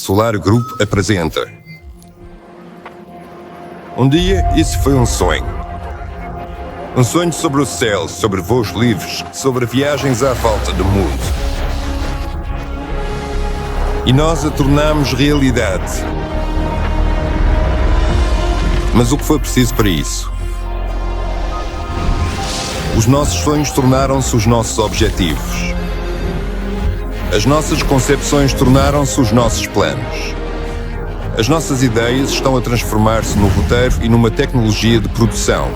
Solar Group apresenta. Um dia, isso foi um sonho. Um sonho sobre o céu, sobre voos livres, sobre viagens à volta do mundo. E nós a tornamos realidade. Mas o que foi preciso para isso? Os nossos sonhos tornaram-se os nossos objetivos. As nossas concepções tornaram-se os nossos planos. As nossas ideias estão a transformar-se num roteiro e numa tecnologia de produção.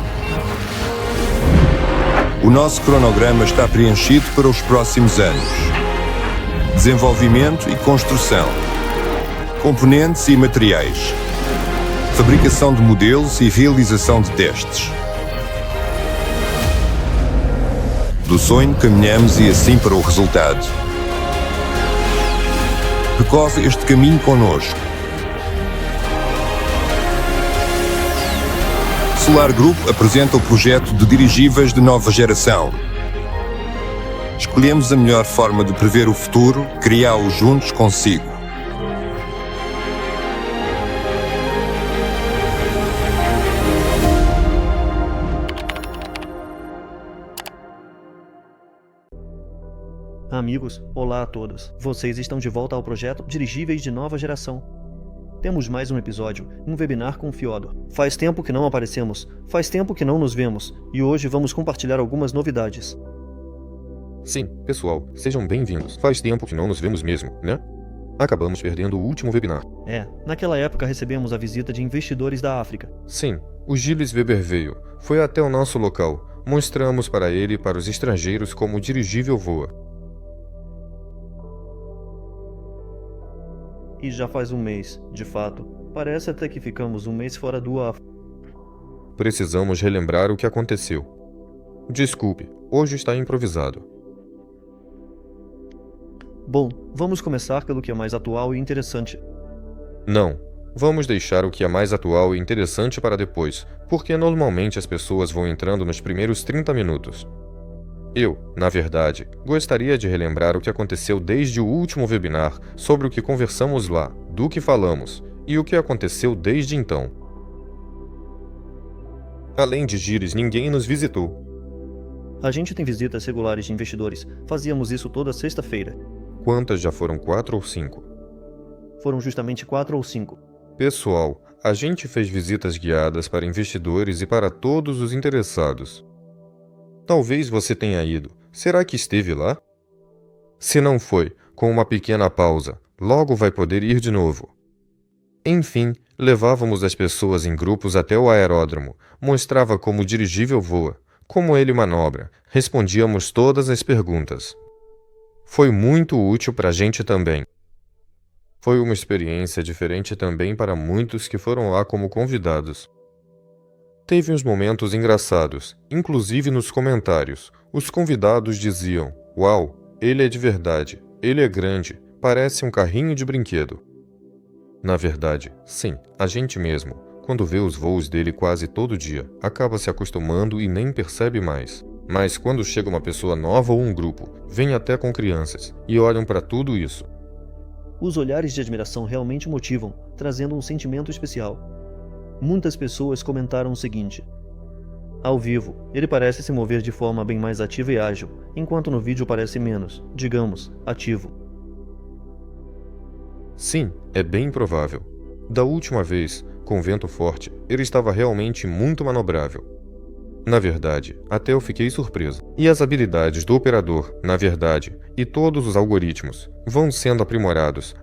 O nosso cronograma está preenchido para os próximos anos. Desenvolvimento e construção. Componentes e materiais. Fabricação de modelos e realização de testes. Do sonho caminhamos e assim para o resultado. Percorre este caminho connosco. Solar Group apresenta o projeto de dirigíveis de nova geração. Escolhemos a melhor forma de prever o futuro, criá-lo juntos consigo. Amigos, olá a todos. Vocês estão de volta ao projeto Dirigíveis de Nova Geração. Temos mais um episódio, um webinar com o Fiodor. Faz tempo que não aparecemos, faz tempo que não nos vemos, e hoje vamos compartilhar algumas novidades. Sim, pessoal, sejam bem-vindos. Faz tempo que não nos vemos mesmo, né? Acabamos perdendo o último webinar. Naquela época recebemos a visita de investidores da África. Sim, o Gilles Weber veio, foi até o nosso local. Mostramos para ele e para os estrangeiros como o dirigível voa. E já faz um mês, de fato. Parece até que ficamos um mês fora do África. Precisamos relembrar o que aconteceu. Desculpe, hoje está improvisado. Bom, vamos começar pelo que é mais atual e interessante. Não, vamos deixar o que é mais atual e interessante para depois, porque normalmente as pessoas vão entrando nos primeiros 30 minutos. Eu, na verdade, gostaria de relembrar o que aconteceu desde o último webinar sobre o que conversamos lá, do que falamos, e o que aconteceu desde então. Além de Gilles, ninguém nos visitou. A gente tem visitas regulares de investidores. Fazíamos isso toda sexta-feira. Quantas já foram? 4 ou 5? Foram justamente 4 ou 5. Pessoal, a gente fez visitas guiadas para investidores e para todos os interessados. Talvez você tenha ido. Será que esteve lá? Se não foi, com uma pequena pausa, logo vai poder ir de novo. Enfim, levávamos as pessoas em grupos até o aeródromo, mostrava como o dirigível voa, como ele manobra, respondíamos todas as perguntas. Foi muito útil para a gente também. Foi uma experiência diferente também para muitos que foram lá como convidados. Teve uns momentos engraçados, inclusive nos comentários. Os convidados diziam: "Uau, ele é de verdade, ele é grande, parece um carrinho de brinquedo." Na verdade, sim, a gente mesmo, quando vê os voos dele quase todo dia, acaba se acostumando e nem percebe mais. Mas quando chega uma pessoa nova ou um grupo, vem até com crianças, e olham para tudo isso. Os olhares de admiração realmente motivam, trazendo um sentimento especial. Muitas pessoas comentaram o seguinte: ao vivo, ele parece se mover de forma bem mais ativa e ágil, enquanto no vídeo parece menos, digamos, ativo. Sim, é bem provável. Da última vez, com vento forte, ele estava realmente muito manobrável. Na verdade, até eu fiquei surpreso. E as habilidades do operador, na verdade, e todos os algoritmos, vão sendo aprimorados,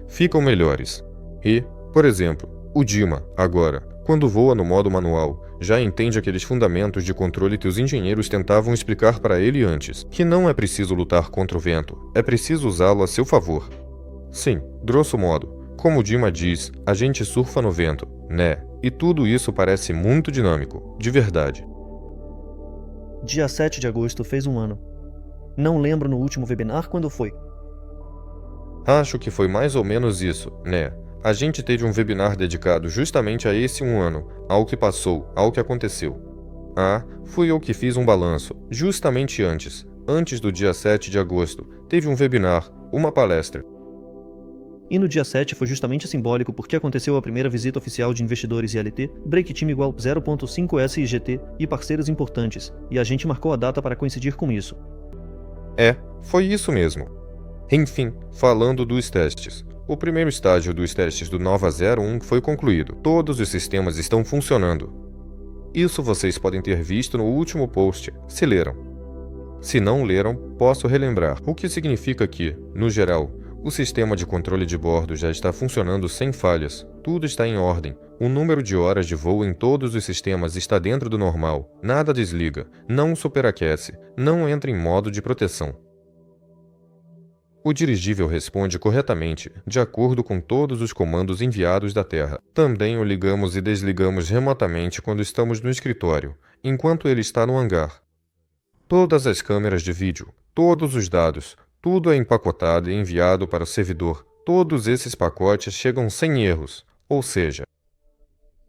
ficam melhores. E, por exemplo, o Dima, agora, quando voa no modo manual, já entende aqueles fundamentos de controle que os engenheiros tentavam explicar para ele antes, que não é preciso lutar contra o vento, é preciso usá-lo a seu favor. Sim, grosso modo, como o Dima diz, a gente surfa no vento, né? E tudo isso parece muito dinâmico, de verdade. Dia 7 de agosto fez um ano. Não lembro no último webinar quando foi. Acho que foi mais ou menos isso, né? A gente teve um webinar dedicado justamente a esse um ano, ao que passou, ao que aconteceu. Fui eu que fiz um balanço, justamente antes do dia 7 de agosto, teve um webinar, uma palestra. E no dia 7 foi justamente simbólico porque aconteceu a primeira visita oficial de investidores ILT, break time igual 0.5 SIGT e parceiros importantes, e a gente marcou a data para coincidir com isso. Foi isso mesmo. Enfim, falando dos testes. O primeiro estágio dos testes do Nova 01 foi concluído. Todos os sistemas estão funcionando. Isso vocês podem ter visto no último post, se leram. Se não leram, posso relembrar, o que significa que, no geral, o sistema de controle de bordo já está funcionando sem falhas, tudo está em ordem, o número de horas de voo em todos os sistemas está dentro do normal, nada desliga, não superaquece, não entra em modo de proteção. O dirigível responde corretamente, de acordo com todos os comandos enviados da Terra. Também o ligamos e desligamos remotamente quando estamos no escritório, enquanto ele está no hangar. Todas as câmeras de vídeo, todos os dados, tudo é empacotado e enviado para o servidor. Todos esses pacotes chegam sem erros, ou seja,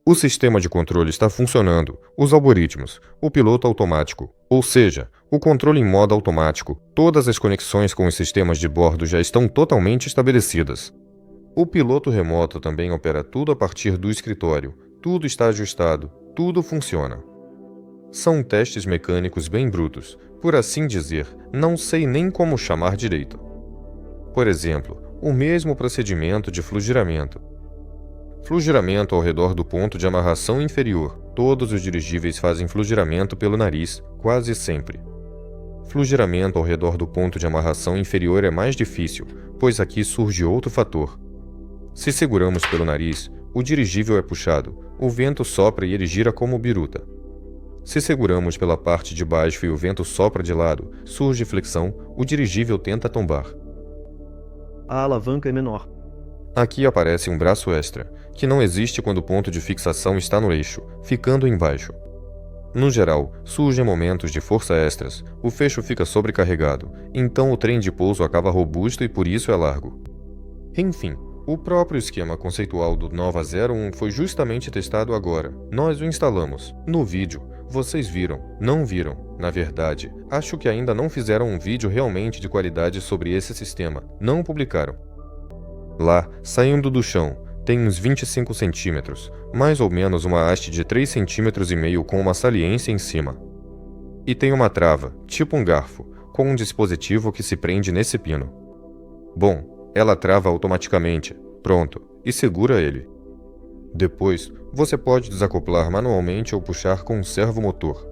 o sistema de controle está funcionando, os algoritmos, o piloto automático, ou seja, o controle em modo automático, todas as conexões com os sistemas de bordo já estão totalmente estabelecidas. O piloto remoto também opera tudo a partir do escritório, tudo está ajustado, tudo funciona. São testes mecânicos bem brutos, por assim dizer, não sei nem como chamar direito. Por exemplo, o mesmo procedimento de flugiramento. Flugiramento ao redor do ponto de amarração inferior. Todos os dirigíveis fazem flugiramento pelo nariz, quase sempre. Flugiramento ao redor do ponto de amarração inferior é mais difícil, pois aqui surge outro fator. Se seguramos pelo nariz, o dirigível é puxado, o vento sopra e ele gira como biruta. Se seguramos pela parte de baixo e o vento sopra de lado, surge flexão, o dirigível tenta tombar. A alavanca é menor. Aqui aparece um braço extra, que não existe quando o ponto de fixação está no eixo, ficando embaixo. No geral, surgem momentos de força extras, o fecho fica sobrecarregado, então o trem de pouso acaba robusto e por isso é largo. Enfim, o próprio esquema conceitual do Nova 01 foi justamente testado agora. Nós o instalamos. No vídeo, vocês viram, não viram. Na verdade, acho que ainda não fizeram um vídeo realmente de qualidade sobre esse sistema. Não publicaram. Lá, saindo do chão, tem uns 25 centímetros, mais ou menos uma haste de 3,5 cm com uma saliência em cima. E tem uma trava, tipo um garfo, com um dispositivo que se prende nesse pino. Bom, ela trava automaticamente, pronto, e segura ele. Depois, você pode desacoplar manualmente ou puxar com um servomotor.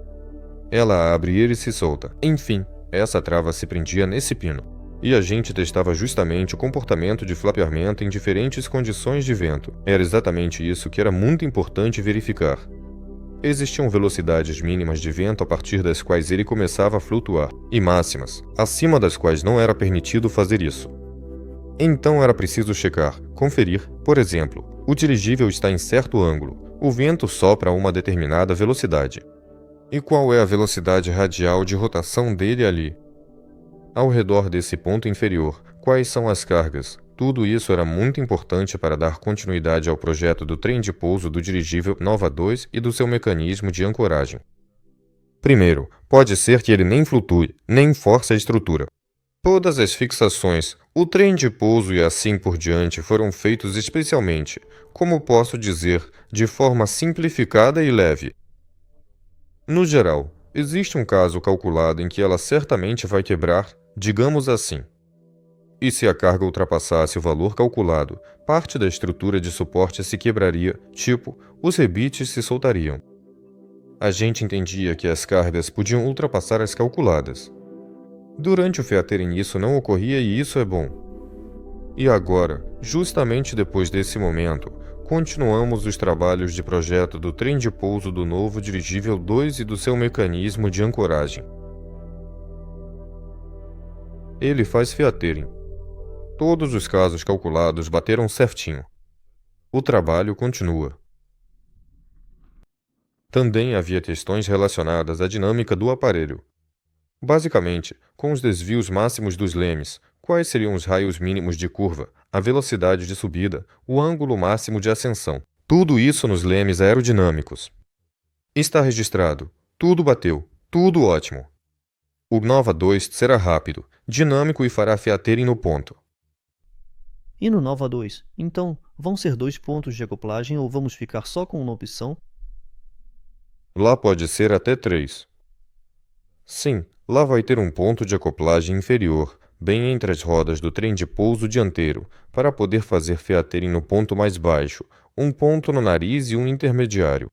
Ela abre e ele se solta. Enfim, essa trava se prendia nesse pino. E a gente testava justamente o comportamento de flapeamento em diferentes condições de vento. Era exatamente isso que era muito importante verificar. Existiam velocidades mínimas de vento a partir das quais ele começava a flutuar, e máximas, acima das quais não era permitido fazer isso. Então era preciso checar, conferir, por exemplo, o dirigível está em certo ângulo, o vento sopra a uma determinada velocidade. E qual é a velocidade radial de rotação dele ali? Ao redor desse ponto inferior, quais são as cargas? Tudo isso era muito importante para dar continuidade ao projeto do trem de pouso do dirigível Nova 2 e do seu mecanismo de ancoragem. Primeiro, pode ser que ele nem flutue, nem force a estrutura. Todas as fixações, o trem de pouso e assim por diante foram feitos especialmente, como posso dizer, de forma simplificada e leve. No geral, existe um caso calculado em que ela certamente vai quebrar, digamos assim. E se a carga ultrapassasse o valor calculado, parte da estrutura de suporte se quebraria, tipo, os rebites se soltariam. A gente entendia que as cargas podiam ultrapassar as calculadas. Durante o featering isso não ocorria e isso é bom. E agora, justamente depois desse momento, continuamos os trabalhos de projeto do trem de pouso do novo dirigível 2 e do seu mecanismo de ancoragem. Ele faz featering. Todos os casos calculados bateram certinho. O trabalho continua. Também havia questões relacionadas à dinâmica do aparelho. Basicamente, com os desvios máximos dos lemes, quais seriam os raios mínimos de curva, a velocidade de subida, o ângulo máximo de ascensão. Tudo isso nos lemes aerodinâmicos. Está registrado. Tudo bateu. Tudo ótimo. O Nova 2 será rápido, dinâmico e fará featering no ponto. E no Nova 2, então, vão ser 2 pontos de acoplagem ou vamos ficar só com uma opção? Lá pode ser até 3. Sim, lá vai ter um ponto de acoplagem inferior, bem entre as rodas do trem de pouso dianteiro, para poder fazer featerem no ponto mais baixo, um ponto no nariz e um intermediário.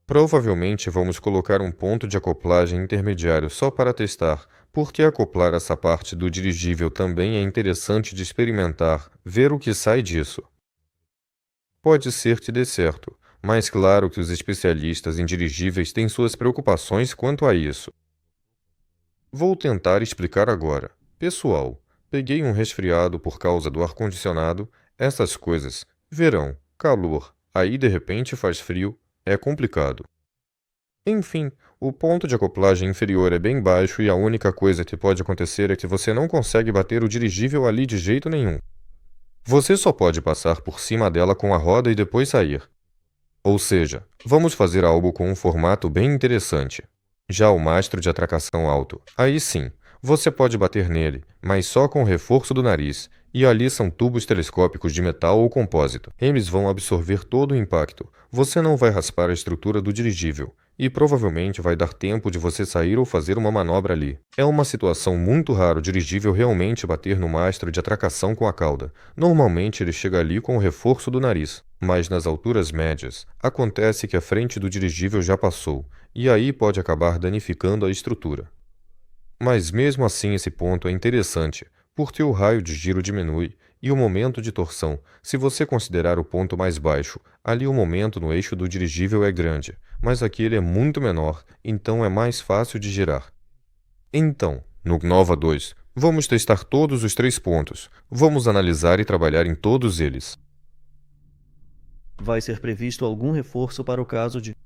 Provavelmente vamos colocar um ponto de acoplagem intermediário só para testar, porque acoplar essa parte do dirigível também é interessante de experimentar, ver o que sai disso. Pode ser que dê certo, mas claro que os especialistas em dirigíveis têm suas preocupações quanto a isso. Vou tentar explicar agora. Pessoal, peguei um resfriado por causa do ar-condicionado, essas coisas, verão, calor, aí de repente faz frio, é complicado. Enfim, o ponto de acoplagem inferior é bem baixo e a única coisa que pode acontecer é que você não consegue bater o dirigível ali de jeito nenhum. Você só pode passar por cima dela com a roda e depois sair. Ou seja, vamos fazer algo com um formato bem interessante. Já o mastro de atracação alto, aí sim, você pode bater nele, mas só com o reforço do nariz, e ali são tubos telescópicos de metal ou compósito. Eles vão absorver todo o impacto. Você não vai raspar a estrutura do dirigível, e provavelmente vai dar tempo de você sair ou fazer uma manobra ali. É uma situação muito rara o dirigível realmente bater no mastro de atracação com a cauda. Normalmente ele chega ali com o reforço do nariz, mas nas alturas médias, acontece que a frente do dirigível já passou, e aí pode acabar danificando a estrutura. Mas mesmo assim esse ponto é interessante, porque o raio de giro diminui e o momento de torção, se você considerar o ponto mais baixo, ali o momento no eixo do dirigível é grande, mas aqui ele é muito menor, então é mais fácil de girar. Então, no Nova 2, vamos testar todos os 3 pontos. Vamos analisar e trabalhar em todos eles. Vai ser previsto algum reforço para o caso de...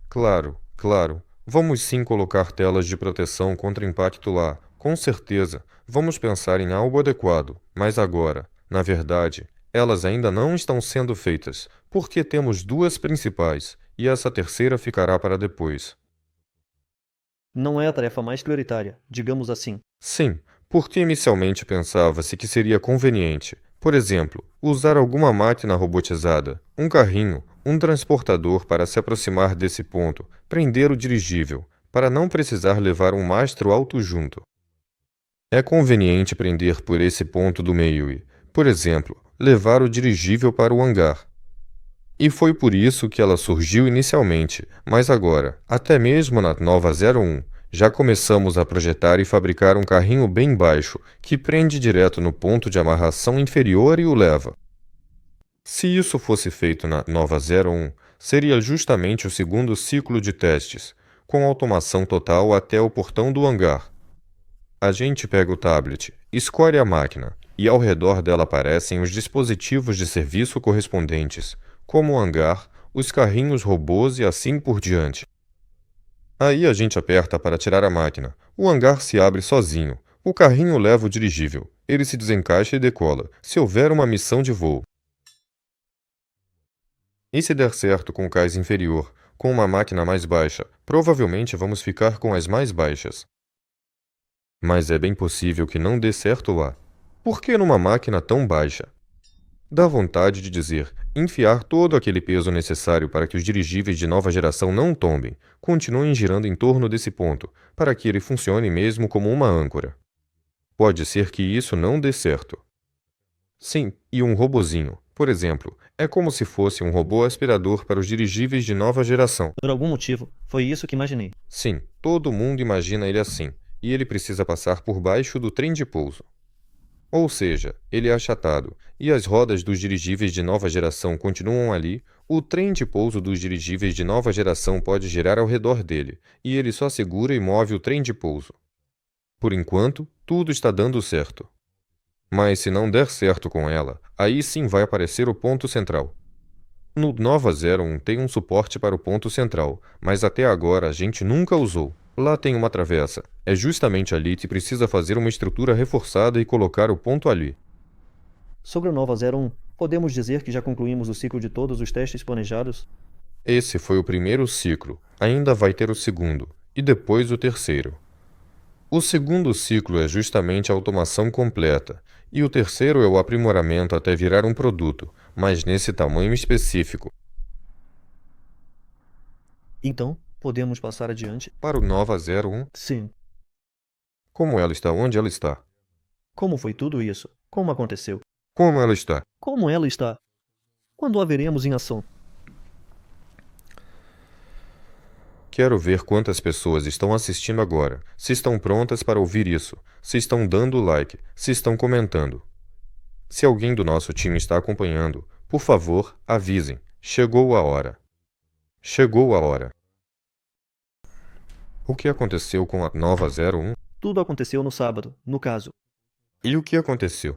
Claro, claro. Vamos sim colocar telas de proteção contra impacto lá, com certeza. Vamos pensar em algo adequado, mas agora, na verdade, elas ainda não estão sendo feitas, porque temos 2 principais, e essa terceira ficará para depois. Não é a tarefa mais prioritária, digamos assim. Sim, porque inicialmente pensava-se que seria conveniente, por exemplo, usar alguma máquina robotizada, um carrinho, um transportador para se aproximar desse ponto, prender o dirigível, para não precisar levar um mastro alto junto. É conveniente prender por esse ponto do meio e, por exemplo, levar o dirigível para o hangar. E foi por isso que ela surgiu inicialmente, mas agora, até mesmo na Nova 01, já começamos a projetar e fabricar um carrinho bem baixo, que prende direto no ponto de amarração inferior e o leva. Se isso fosse feito na Nova 01, seria justamente o segundo ciclo de testes, com automação total até o portão do hangar. A gente pega o tablet, escolhe a máquina, e ao redor dela aparecem os dispositivos de serviço correspondentes, como o hangar, os carrinhos robôs e assim por diante. Aí a gente aperta para tirar a máquina, o hangar se abre sozinho, o carrinho leva o dirigível, ele se desencaixa e decola, se houver uma missão de voo. E se der certo com o cais inferior, com uma máquina mais baixa, provavelmente vamos ficar com as mais baixas. Mas é bem possível que não dê certo lá. Por que numa máquina tão baixa? Dá vontade de dizer, enfiar todo aquele peso necessário para que os dirigíveis de nova geração não tombem, continuem girando em torno desse ponto, para que ele funcione mesmo como uma âncora. Pode ser que isso não dê certo. Sim, e um robozinho, por exemplo, é como se fosse um robô aspirador para os dirigíveis de nova geração. Por algum motivo, foi isso que imaginei. Sim, todo mundo imagina ele assim, e ele precisa passar por baixo do trem de pouso. Ou seja, ele é achatado, e as rodas dos dirigíveis de nova geração continuam ali, o trem de pouso dos dirigíveis de nova geração pode girar ao redor dele, e ele só segura e move o trem de pouso. Por enquanto, tudo está dando certo. Mas se não der certo com ela, aí sim vai aparecer o ponto central. No Nova 01 tem um suporte para o ponto central, mas até agora a gente nunca usou. Lá tem uma travessa. É justamente ali que precisa fazer uma estrutura reforçada e colocar o ponto ali. Sobre o Nova 01, podemos dizer que já concluímos o ciclo de todos os testes planejados? Esse foi o primeiro ciclo. Ainda vai ter o segundo, e depois o terceiro. O segundo ciclo é justamente a automação completa, e o terceiro é o aprimoramento até virar um produto, mas nesse tamanho específico. Então, podemos passar adiante? Para o Nova 01, Sim. como ela está? Onde ela está? Como foi tudo isso? Como aconteceu? Como ela está? Como ela está? Quando a veremos em ação? Quero ver quantas pessoas estão assistindo agora, se estão prontas para ouvir isso, se estão dando like, se estão comentando. Se alguém do nosso time está acompanhando, por favor, avisem. Chegou a hora. Chegou a hora. O que aconteceu com a Nova 01? Tudo aconteceu no sábado, no caso. E o que aconteceu?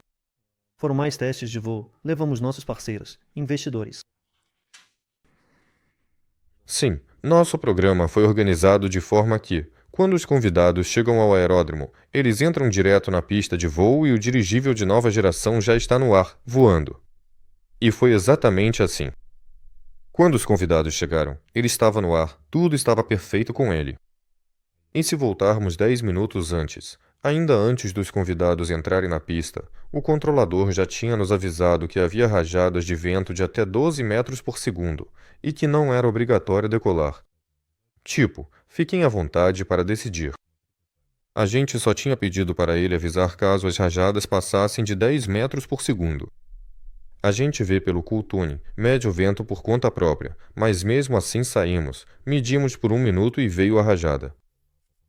Foram mais testes de voo. Levamos nossos parceiros, investidores. Sim, nosso programa foi organizado de forma que, quando os convidados chegam ao aeródromo, eles entram direto na pista de voo e o dirigível de nova geração já está no ar, voando. E foi exatamente assim. Quando os convidados chegaram, ele estava no ar, tudo estava perfeito com ele. E se voltarmos 10 minutos antes, ainda antes dos convidados entrarem na pista, o controlador já tinha nos avisado que havia rajadas de vento de até 12 metros por segundo e que não era obrigatório decolar. Tipo, fiquem à vontade para decidir. A gente só tinha pedido para ele avisar caso as rajadas passassem de 10 metros por segundo. A gente vê pelo cool tuning, mede o vento por conta própria, mas mesmo assim saímos, medimos por 1 minuto e veio a rajada.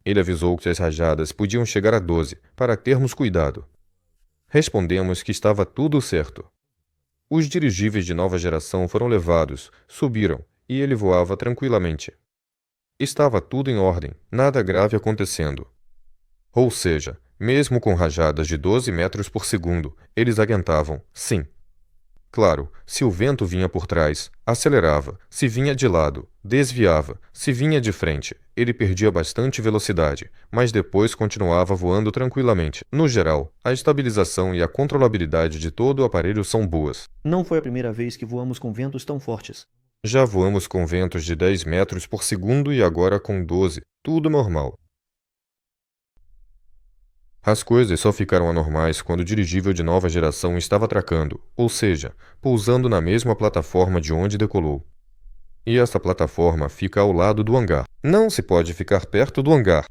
Ele avisou que as rajadas podiam chegar a 12, para termos cuidado. Respondemos que estava tudo certo. Os dirigíveis de nova geração foram levados, subiram, e ele voava tranquilamente. Estava tudo em ordem, nada grave acontecendo. Ou seja, mesmo com rajadas de 12 metros por segundo, eles aguentavam, sim. Claro, se o vento vinha por trás, acelerava, se vinha de lado, desviava, se vinha de frente, ele perdia bastante velocidade, mas depois continuava voando tranquilamente. No geral, a estabilização e a controlabilidade de todo o aparelho são boas. Não foi a primeira vez que voamos com ventos tão fortes. Já voamos com ventos de 10 metros por segundo e agora com 12, tudo normal. As coisas só ficaram anormais quando o dirigível de nova geração estava atracando, ou seja, pousando na mesma plataforma de onde decolou. E essa plataforma fica ao lado do hangar. Não se pode ficar perto do hangar.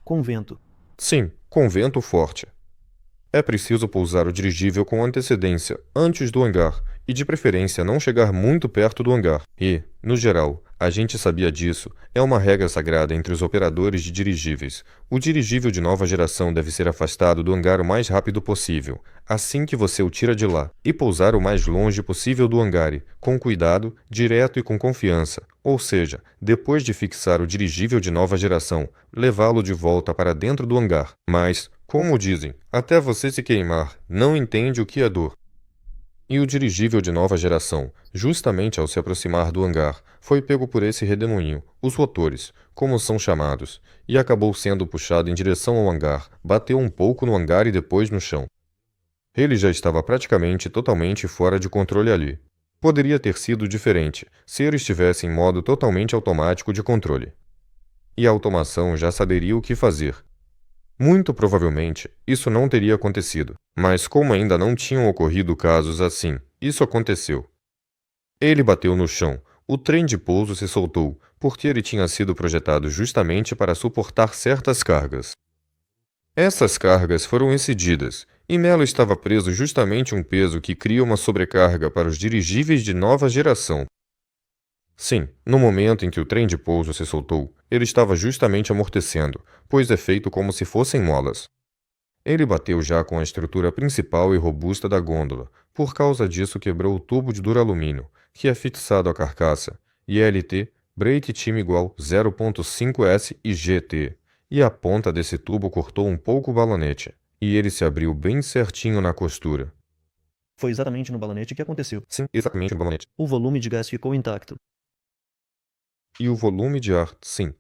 Com vento. Sim, com vento forte. É preciso pousar o dirigível com antecedência, antes do hangar, e de preferência não chegar muito perto do hangar. E, no geral, a gente sabia disso, é uma regra sagrada entre os operadores de dirigíveis. O dirigível de nova geração deve ser afastado do hangar o mais rápido possível, assim que você o tira de lá, e pousar o mais longe possível do hangar, com cuidado, direto e com confiança. Ou seja, depois de fixar o dirigível de nova geração, levá-lo de volta para dentro do hangar. Mas, como dizem, até você se queimar, não entende o que é dor. E o dirigível de nova geração, justamente ao se aproximar do hangar, foi pego por esse redemoinho, os rotores, como são chamados, e acabou sendo puxado em direção ao hangar, bateu um pouco no hangar e depois no chão. Ele já estava praticamente totalmente fora de controle ali. Poderia ter sido diferente, se ele estivesse em modo totalmente automático de controle. E a automação já saberia o que fazer. Muito provavelmente, isso não teria acontecido, mas como ainda não tinham ocorrido casos assim, isso aconteceu. Ele bateu no chão, o trem de pouso se soltou, porque ele tinha sido projetado justamente para suportar certas cargas. Essas cargas foram excedidas, e nela estava preso justamente um peso que cria uma sobrecarga para os dirigíveis de nova geração. Sim, no momento em que o trem de pouso se soltou, ele estava justamente amortecendo, pois é feito como se fossem molas. Ele bateu já com a estrutura principal e robusta da gôndola, por causa disso quebrou o tubo de duralumínio, que é fixado à carcaça, ILT, brake time igual 0.5S e GT, e a ponta desse tubo cortou um pouco o balonete, e ele se abriu bem certinho na costura. Foi exatamente no balonete que aconteceu. Sim, exatamente no balonete. O volume de gás ficou intacto. E o volume de ar, sim.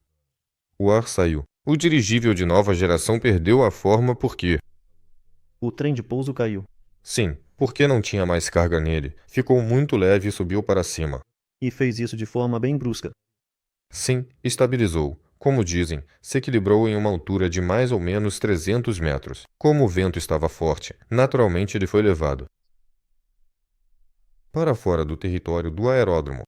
O ar saiu. O dirigível de nova geração perdeu a forma porque... O trem de pouso caiu. Sim, porque não tinha mais carga nele. Ficou muito leve e subiu para cima. E fez isso de forma bem brusca. Sim, estabilizou. como dizem, se equilibrou em uma altura de mais ou menos 300 metros. Como o vento estava forte, naturalmente ele foi levado para fora do território do aeródromo.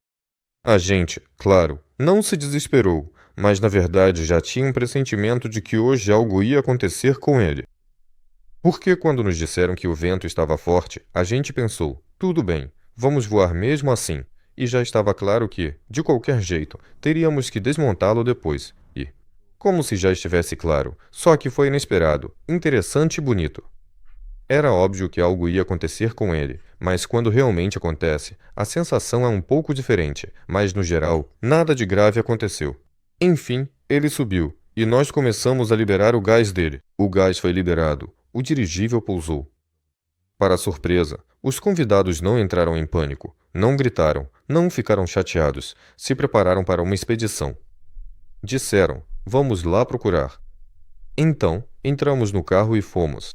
A gente, claro, não se desesperou, mas na verdade já tinha um pressentimento de que hoje algo ia acontecer com ele. Porque quando nos disseram que o vento estava forte, a gente pensou, tudo bem, vamos voar mesmo assim. E já estava claro que, de qualquer jeito, teríamos que desmontá-lo depois. E, como se já estivesse claro, só que foi inesperado, interessante e bonito. Era óbvio que algo ia acontecer com ele, mas quando realmente acontece, a sensação é um pouco diferente, mas no geral, nada de grave aconteceu. Enfim, ele subiu, e nós começamos a liberar o gás dele. O gás foi liberado, o dirigível pousou. Para surpresa, os convidados não entraram em pânico, não gritaram, não ficaram chateados, se prepararam para uma expedição. Disseram, vamos lá procurar. Então, entramos no carro e fomos.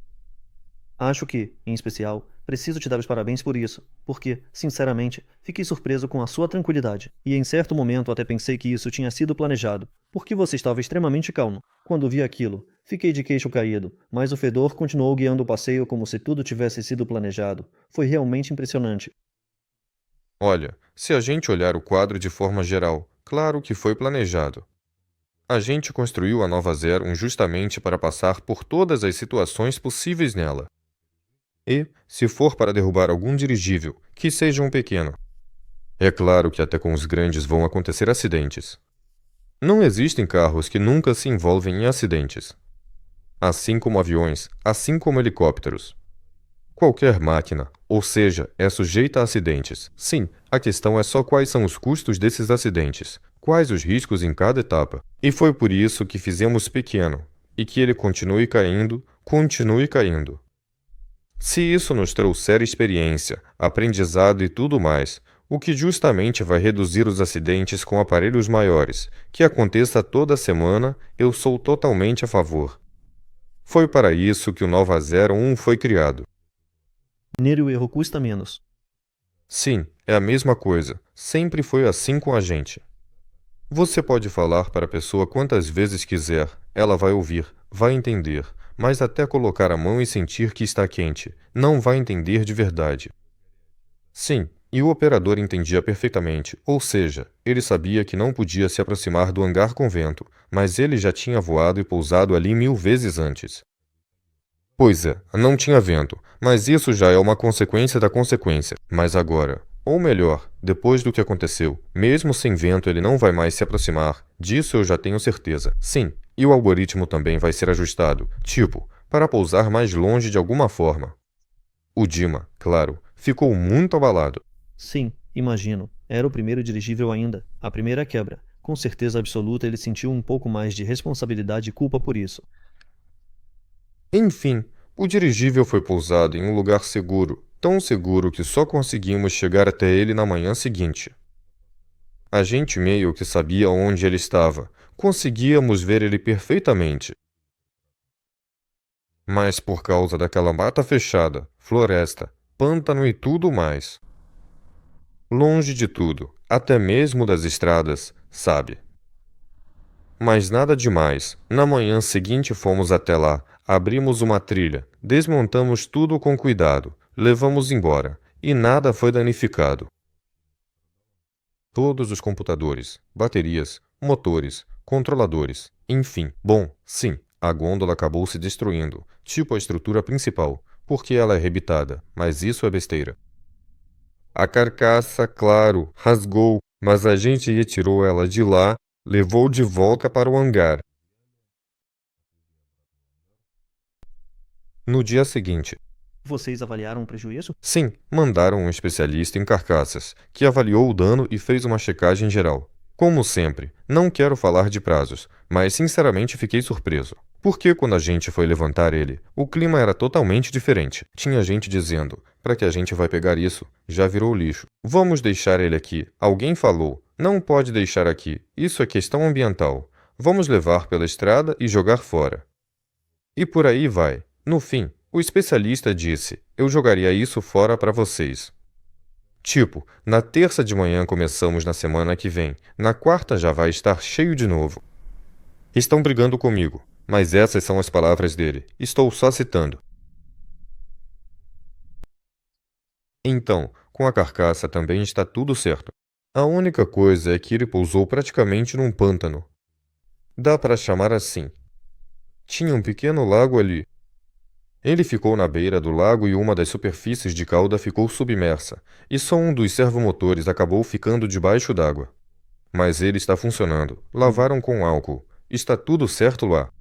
Acho que, em especial, preciso te dar os parabéns por isso, porque, sinceramente, fiquei surpreso com a sua tranquilidade, e em certo momento até pensei que isso tinha sido planejado, porque você estava extremamente calmo. Quando vi aquilo, fiquei de queixo caído, mas o Fedor continuou guiando o passeio como se tudo tivesse sido planejado. Foi realmente impressionante. Olha, se a gente olhar o quadro de forma geral, claro que foi planejado. A gente construiu a Nova Zero justamente para passar por todas as situações possíveis nela. E, se for para derrubar algum dirigível, que seja um pequeno. É claro que até com os grandes vão acontecer acidentes. Não existem carros que nunca se envolvem em acidentes. Assim como aviões, assim como helicópteros. Qualquer máquina, ou seja, é sujeita a acidentes. Sim, a questão é só quais são os custos desses acidentes, quais os riscos em cada etapa. E foi por isso que fizemos pequeno, e que ele continue caindo, continue caindo. Se isso nos trouxer experiência, aprendizado e tudo mais, o que justamente vai reduzir os acidentes com aparelhos maiores, que aconteça toda semana, eu sou totalmente a favor. Foi para isso que o Nova 01 foi criado. Nele o erro custa menos. Sim, é a mesma coisa. Sempre foi assim com a gente. Você pode falar para a pessoa quantas vezes quiser, ela vai ouvir, vai entender, mas até colocar a mão e sentir que está quente, não vai entender de verdade. Sim, e o operador entendia perfeitamente, ou seja, ele sabia que não podia se aproximar do hangar com vento, mas ele já tinha voado e pousado ali 1000 vezes antes. Pois é, não tinha vento, mas isso já é uma consequência da consequência. Mas agora, ou melhor, depois do que aconteceu, mesmo sem vento ele não vai mais se aproximar, disso eu já tenho certeza. Sim, e o algoritmo também vai ser ajustado, tipo, para pousar mais longe de alguma forma. O Dima, claro, ficou muito abalado. Sim, imagino. Era o primeiro dirigível ainda, a primeira quebra. Com certeza absoluta ele sentiu um pouco mais de responsabilidade e culpa por isso. Enfim, o dirigível foi pousado em um lugar seguro, tão seguro que só conseguimos chegar até ele na manhã seguinte. A gente meio que sabia onde ele estava, conseguíamos ver ele perfeitamente. Mas por causa daquela mata fechada, floresta, pântano e tudo mais. Longe de tudo, até mesmo das estradas, sabe? Mas nada demais. Na manhã seguinte fomos até lá, abrimos uma trilha, desmontamos tudo com cuidado, levamos embora, e nada foi danificado. Todos os computadores, baterias, motores, controladores, enfim. Bom, sim, a gôndola acabou se destruindo, tipo a estrutura principal, porque ela é rebitada, mas isso é besteira. A carcaça, claro, rasgou, mas a gente retirou ela de lá, levou de volta para o hangar. No dia seguinte, Vocês avaliaram o prejuízo? sim, mandaram um especialista em carcaças, que avaliou o dano e fez uma checagem geral. Como sempre, não quero falar de prazos, mas sinceramente fiquei surpreso. Porque quando a gente foi levantar ele, o clima era totalmente diferente. Tinha gente dizendo, para que a gente vai pegar isso? Já virou lixo. Vamos deixar ele aqui. Alguém falou, não pode deixar aqui. Isso é questão ambiental. Vamos levar pela estrada e jogar fora. E por aí vai. No fim, o especialista disse, eu jogaria isso fora para vocês. Tipo, na terça de manhã começamos na semana que vem, na quarta já vai estar cheio de novo. Estão brigando comigo, mas essas são as palavras dele. Estou só citando. Então, com a carcaça também está tudo certo. A única coisa é que ele pousou praticamente num pântano. Dá para chamar assim. Tinha um pequeno lago ali. Ele ficou na beira do lago e uma das superfícies de cauda ficou submersa, e só um dos servomotores acabou ficando debaixo d'água. Mas ele está funcionando. Lavaram com álcool. Está tudo certo lá.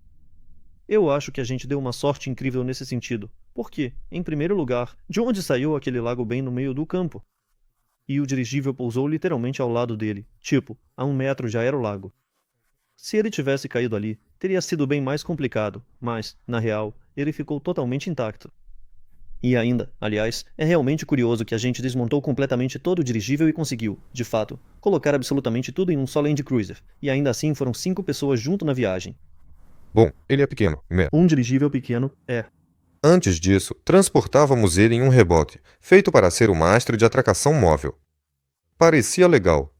Eu acho que a gente deu uma sorte incrível nesse sentido. Porque, em primeiro lugar, de onde saiu aquele lago bem no meio do campo? E o dirigível pousou literalmente ao lado dele. Tipo, a 1 metro já era o lago. Se ele tivesse caído ali, teria sido bem mais complicado, mas, na real, ele ficou totalmente intacto. E ainda, aliás, é realmente curioso que a gente desmontou completamente todo o dirigível e conseguiu, de fato, colocar absolutamente tudo em um só Land Cruiser, e ainda assim foram 5 pessoas junto na viagem. Bom, ele é pequeno, né? Um dirigível pequeno é. Antes disso, transportávamos ele em um rebote, feito para ser o mastro de atracação móvel. Parecia legal.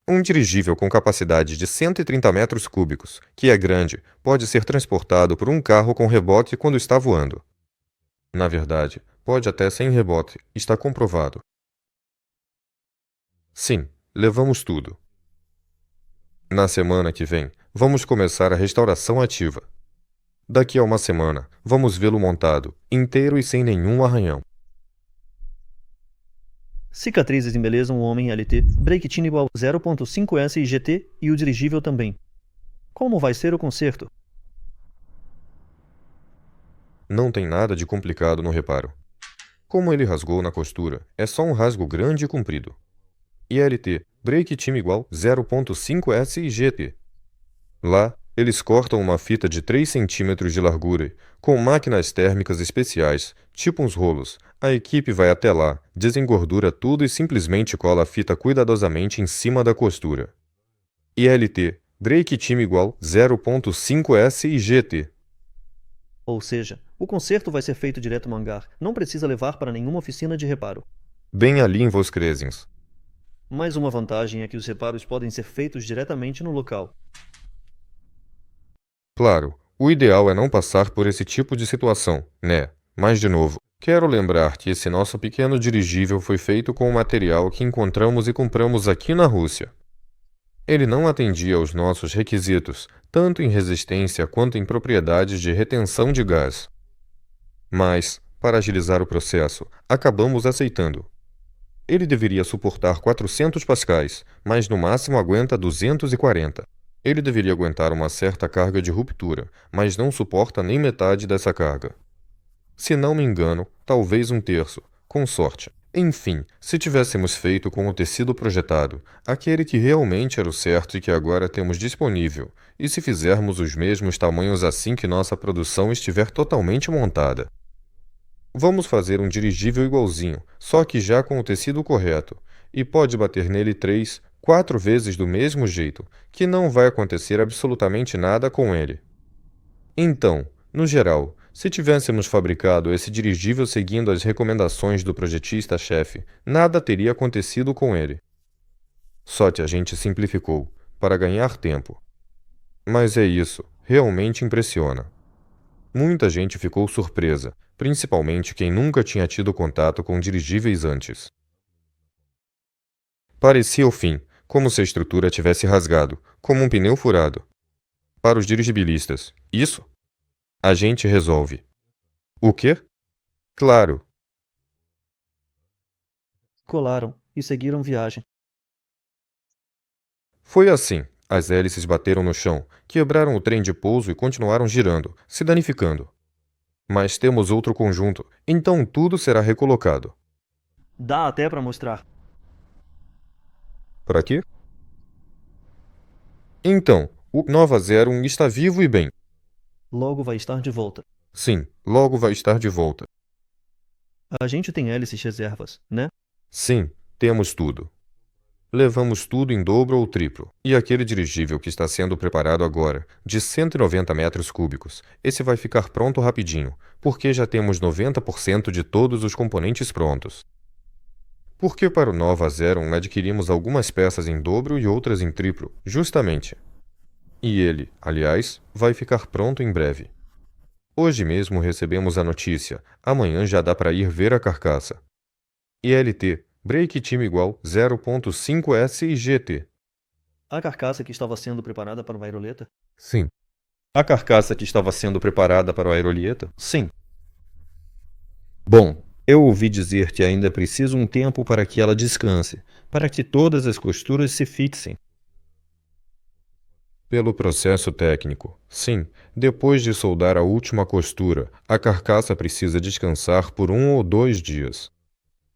Um dirigível com capacidade de 130 metros cúbicos, que é grande, pode ser transportado por um carro com rebote quando está voando. Na verdade, pode até sem rebote, está comprovado. Sim, levamos tudo. Na semana que vem, vamos começar a restauração ativa. Daqui a uma semana, vamos vê-lo montado, inteiro e sem nenhum arranhão. Cicatrizes embelezam o homem LT, brake tune igual 0.5S e GT e o dirigível também. Como vai ser o conserto? Não tem nada de complicado no reparo. Como ele rasgou na costura, é só um rasgo grande e comprido. ILT, brake time igual 0.5S e GT. Lá, eles cortam uma fita de 3 centímetros de largura, com máquinas térmicas especiais, tipo uns rolos. A equipe vai até lá, desengordura tudo e simplesmente cola a fita cuidadosamente em cima da costura. ILT, brake time igual 0.5S e GT. Ou seja, o conserto vai ser feito direto no hangar, não precisa levar para nenhuma oficina de reparo. Bem ali em Voskresens. Mais uma vantagem é que os reparos podem ser feitos diretamente no local. Claro, o ideal é não passar por esse tipo de situação, né? Mas, de novo, quero lembrar que esse nosso pequeno dirigível foi feito com o material que encontramos e compramos aqui na Rússia. Ele não atendia aos nossos requisitos, tanto em resistência quanto em propriedades de retenção de gás. Mas, para agilizar o processo, acabamos aceitando. Ele deveria suportar 400 pascais, mas no máximo aguenta 240. Ele deveria aguentar uma certa carga de ruptura, mas não suporta nem metade dessa carga. Se não me engano, talvez 1/3, com sorte. Enfim, se tivéssemos feito com o tecido projetado, aquele que realmente era o certo e que agora temos disponível, e se fizermos os mesmos tamanhos assim que nossa produção estiver totalmente montada. Vamos fazer um dirigível igualzinho, só que já com o tecido correto, e pode bater nele 3, 4 vezes do mesmo jeito, que não vai acontecer absolutamente nada com ele. Então, no geral, se tivéssemos fabricado esse dirigível seguindo as recomendações do projetista-chefe, nada teria acontecido com ele. Só que a gente simplificou, para ganhar tempo. Mas é isso, realmente impressiona. Muita gente ficou surpresa, principalmente quem nunca tinha tido contato com dirigíveis antes. Parecia o fim, como se a estrutura tivesse rasgado, como um pneu furado. Para os dirigibilistas, isso? A gente resolve. O quê? Claro. Colaram e seguiram viagem. Foi assim. As hélices bateram no chão, quebraram o trem de pouso e continuaram girando, se danificando. Mas temos outro conjunto, então tudo será recolocado. Dá até para mostrar. Para quê? Então, o Nova 01 está vivo e bem. Logo vai estar de volta. Sim, logo vai estar de volta. A gente tem hélices reservas, né? Sim, temos tudo. Levamos tudo em dobro ou triplo. E aquele dirigível que está sendo preparado agora, de 190 metros cúbicos, esse vai ficar pronto rapidinho, porque já temos 90% de todos os componentes prontos. Porque para o Nova 01 adquirimos algumas peças em dobro e outras em triplo, justamente. E ele, aliás, vai ficar pronto em breve. Hoje mesmo recebemos a notícia. Amanhã já dá para ir ver a carcaça. ILT, break time igual 0.5 SIGT. A carcaça que estava sendo preparada para uma aeroleta? Sim. A carcaça que estava sendo preparada para o aerolieta? Sim. Bom, eu ouvi dizer que ainda precisa um tempo para que ela descanse, para que todas as costuras se fixem. Pelo processo técnico, sim. Depois de soldar a última costura, a carcaça precisa descansar por 1 ou 2 dias.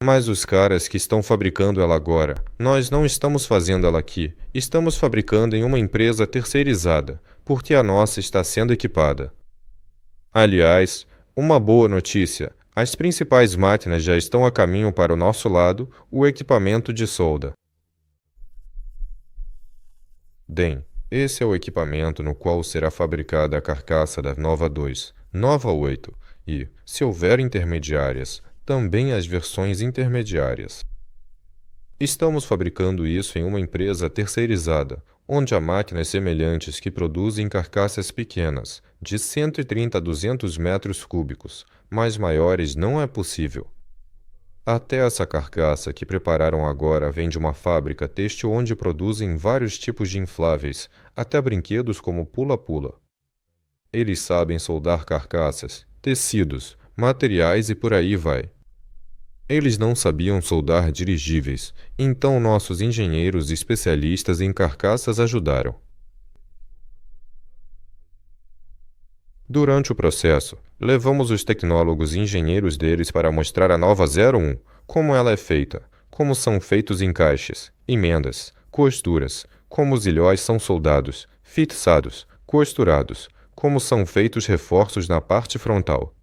Mas os caras que estão fabricando ela agora, nós não estamos fazendo ela aqui, estamos fabricando em uma empresa terceirizada, porque a nossa está sendo equipada. Aliás, uma boa notícia, as principais máquinas já estão a caminho para o nosso lado, o equipamento de solda. DEM, esse é o equipamento no qual será fabricada a carcaça da Nova 2, Nova 8 e, se houver intermediárias, também as versões intermediárias. Estamos fabricando isso em uma empresa terceirizada, onde há máquinas semelhantes que produzem carcaças pequenas, de 130 a 200 metros cúbicos, mas maiores não é possível. Até essa carcaça que prepararam agora vem de uma fábrica têxtil onde produzem vários tipos de infláveis, até brinquedos como pula-pula. Eles sabem soldar carcaças, tecidos, materiais e por aí vai. Eles não sabiam soldar dirigíveis, então nossos engenheiros especialistas em carcaças ajudaram. Durante o processo, levamos os tecnólogos e engenheiros deles para mostrar a nova 01, como ela é feita, como são feitos encaixes, emendas, costuras, como os ilhóis são soldados, fixados, costurados, como são feitos reforços na parte frontal.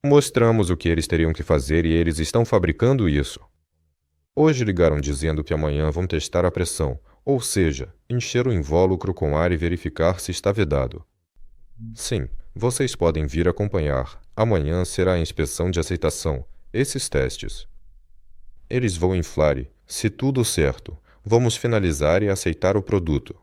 Mostramos o que eles teriam que fazer e eles estão fabricando isso. Hoje ligaram dizendo que amanhã vão testar a pressão, ou seja, encher o invólucro com ar e verificar se está vedado. Sim, vocês podem vir acompanhar. Amanhã será a inspeção de aceitação, esses testes. Eles vão inflar e, se tudo certo, vamos finalizar e aceitar o produto.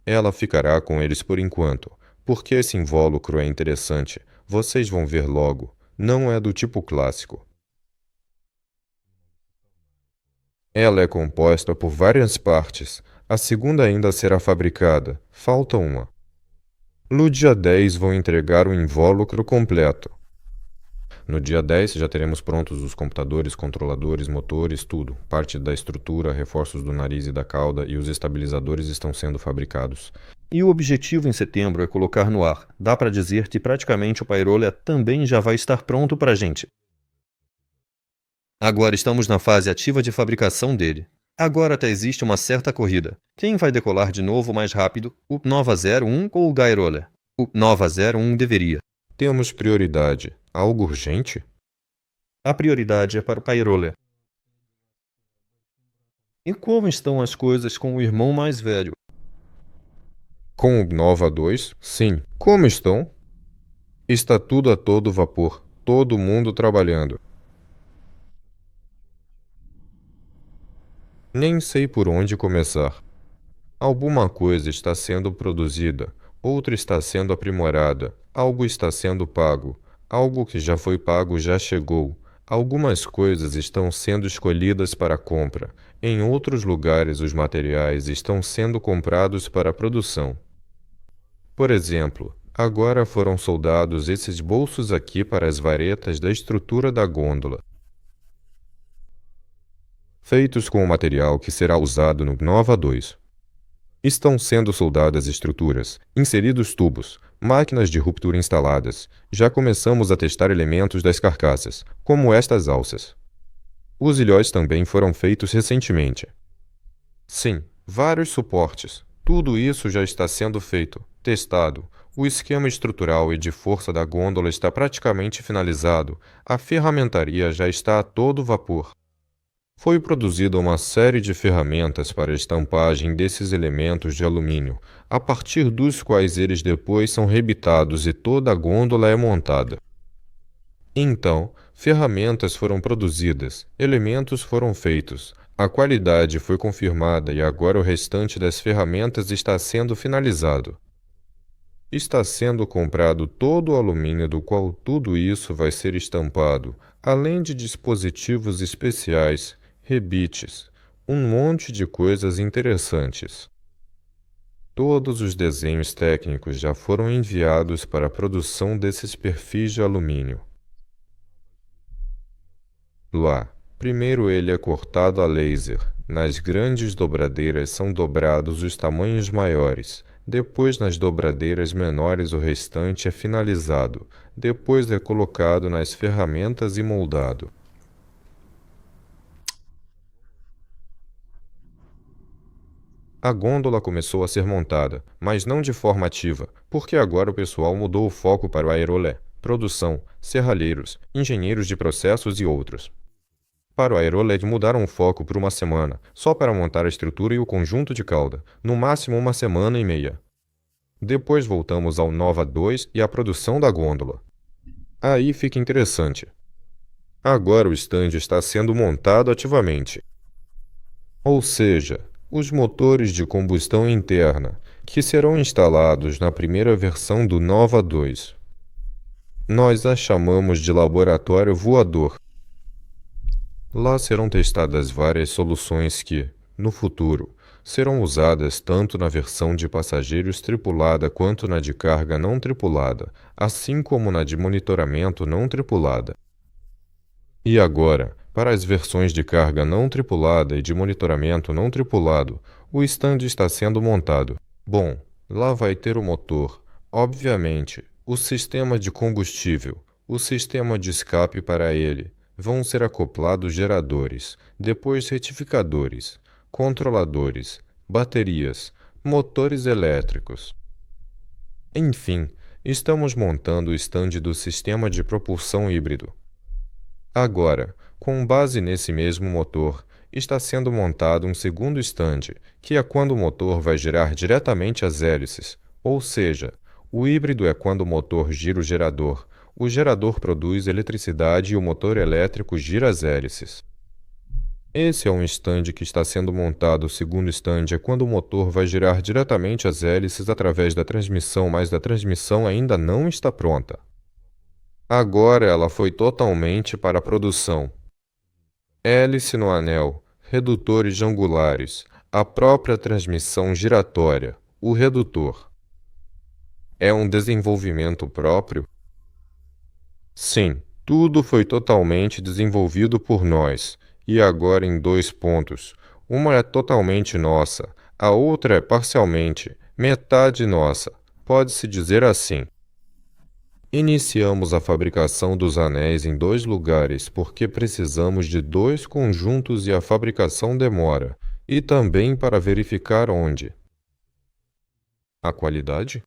Ela ficará com eles por enquanto, porque esse invólucro é interessante. Vocês vão ver logo, não é do tipo clássico. Ela é composta por várias partes, a segunda ainda será fabricada, falta uma. No dia 10 vão entregar o invólucro completo. No dia 10 já teremos prontos os computadores, controladores, motores, tudo. Parte da estrutura, reforços do nariz e da cauda e os estabilizadores estão sendo fabricados. E o objetivo em setembro é colocar no ar. Dá para dizer que praticamente o Pyrolia também já vai estar pronto para a gente. Agora estamos na fase ativa de fabricação dele. Agora até existe uma certa corrida. Quem vai decolar de novo mais rápido, o Nova 01 ou o Gyrola? O Nova 01 deveria. Temos prioridade. Algo urgente? A prioridade é para o Pyrolia. E como estão as coisas com o irmão mais velho? Com o Nova 2, sim. Como estão? Está tudo a todo vapor. Todo mundo trabalhando. Nem sei por onde começar. Alguma coisa está sendo produzida, outra está sendo aprimorada, algo está sendo pago, algo que já foi pago já chegou, algumas coisas estão sendo escolhidas para compra, em outros lugares os materiais estão sendo comprados para a produção. Por exemplo, agora foram soldados esses bolsos aqui para as varetas da estrutura da gôndola, feitos com o material que será usado no Nova 2. Estão sendo soldadas estruturas, inseridos tubos, máquinas de ruptura instaladas. Já começamos a testar elementos das carcaças, como estas alças. Os ilhóis também foram feitos recentemente. Sim, vários suportes. Tudo isso já está sendo feito, testado. O esquema estrutural e de força da gôndola está praticamente finalizado. A ferramentaria já está a todo vapor. Foi produzida uma série de ferramentas para a estampagem desses elementos de alumínio, a partir dos quais eles depois são rebitados e toda a gôndola é montada. Então, ferramentas foram produzidas, elementos foram feitos, A qualidade foi confirmada e agora o restante das ferramentas está sendo finalizado. Está sendo comprado todo o alumínio do qual tudo isso vai ser estampado, além de dispositivos especiais, rebites, um monte de coisas interessantes. Todos os desenhos técnicos já foram enviados para a produção desses perfis de alumínio. Lá, primeiro ele é cortado a laser. Nas grandes dobradeiras são dobrados os tamanhos maiores. Depois, nas dobradeiras menores, o restante é finalizado. Depois é colocado nas ferramentas e moldado. A gôndola começou a ser montada, mas não de forma ativa, porque agora o pessoal mudou o foco para o aerolé, produção, serralheiros, engenheiros de processos e outros. Para o aerolé mudaram o foco por uma semana, só para montar a estrutura e o conjunto de cauda, no máximo uma semana e meia. Depois voltamos ao Nova 2 e à produção da gôndola. Aí fica interessante. Agora o estande está sendo montado ativamente. Ou seja, os motores de combustão interna, que serão instalados na primeira versão do Nova 2. Nós a chamamos de laboratório voador. Lá serão testadas várias soluções que, no futuro, serão usadas tanto na versão de passageiros tripulada quanto na de carga não tripulada, assim como na de monitoramento não tripulada. E agora, para as versões de carga não tripulada e de monitoramento não tripulado, o estande está sendo montado. Bom, lá vai ter o motor, obviamente, o sistema de combustível, o sistema de escape para ele. Vão ser acoplados geradores, depois retificadores, controladores, baterias, motores elétricos. Enfim, estamos montando o estande do sistema de propulsão híbrido. Agora, com base nesse mesmo motor, está sendo montado um segundo estande, que é quando o motor vai girar diretamente as hélices, ou seja, o híbrido é quando o motor gira o gerador produz eletricidade e o motor elétrico gira as hélices. Esse é um estande que está sendo montado. O segundo estande é quando o motor vai girar diretamente as hélices através da transmissão, mas a transmissão ainda não está pronta. Agora ela foi totalmente para a produção. Hélice no anel, redutores angulares, a própria transmissão giratória, o redutor. É um desenvolvimento próprio? Sim, tudo foi totalmente desenvolvido por nós, e agora em 2 pontos. Uma é totalmente nossa, a outra é parcialmente, metade nossa, pode-se dizer assim. Iniciamos a fabricação dos anéis em 2 lugares porque precisamos de 2 conjuntos e a fabricação demora, e também para verificar onde. A qualidade?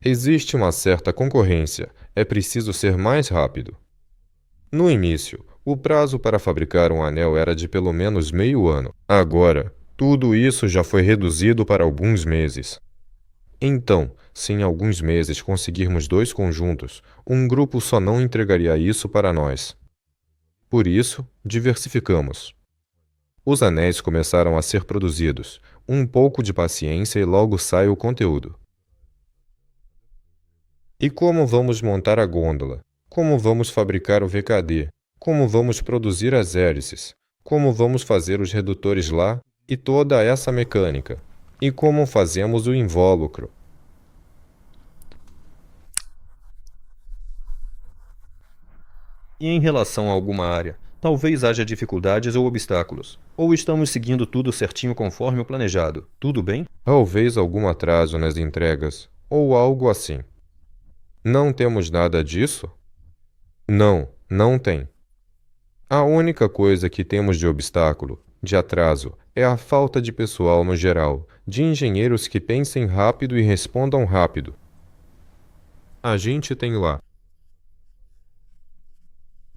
Existe uma certa concorrência, é preciso ser mais rápido. No início, o prazo para fabricar um anel era de pelo menos meio ano. Agora, tudo isso já foi reduzido para alguns meses. Então, se em alguns meses conseguirmos 2 conjuntos, um grupo só não entregaria isso para nós. Por isso, diversificamos. Os anéis começaram a ser produzidos, um pouco de paciência e logo sai o conteúdo. E como vamos montar a gôndola? Como vamos fabricar o VKD? Como vamos produzir as hélices? Como vamos fazer os redutores lá? E toda essa mecânica? E como fazemos o invólucro? E em relação a alguma área, talvez haja dificuldades ou obstáculos. Ou estamos seguindo tudo certinho conforme o planejado. Tudo bem? Talvez algum atraso nas entregas, ou algo assim. Não temos nada disso? Não, não tem. A única coisa que temos de obstáculo, de atraso, é a falta de pessoal no geral, de engenheiros que pensem rápido e respondam rápido. A gente tem lá.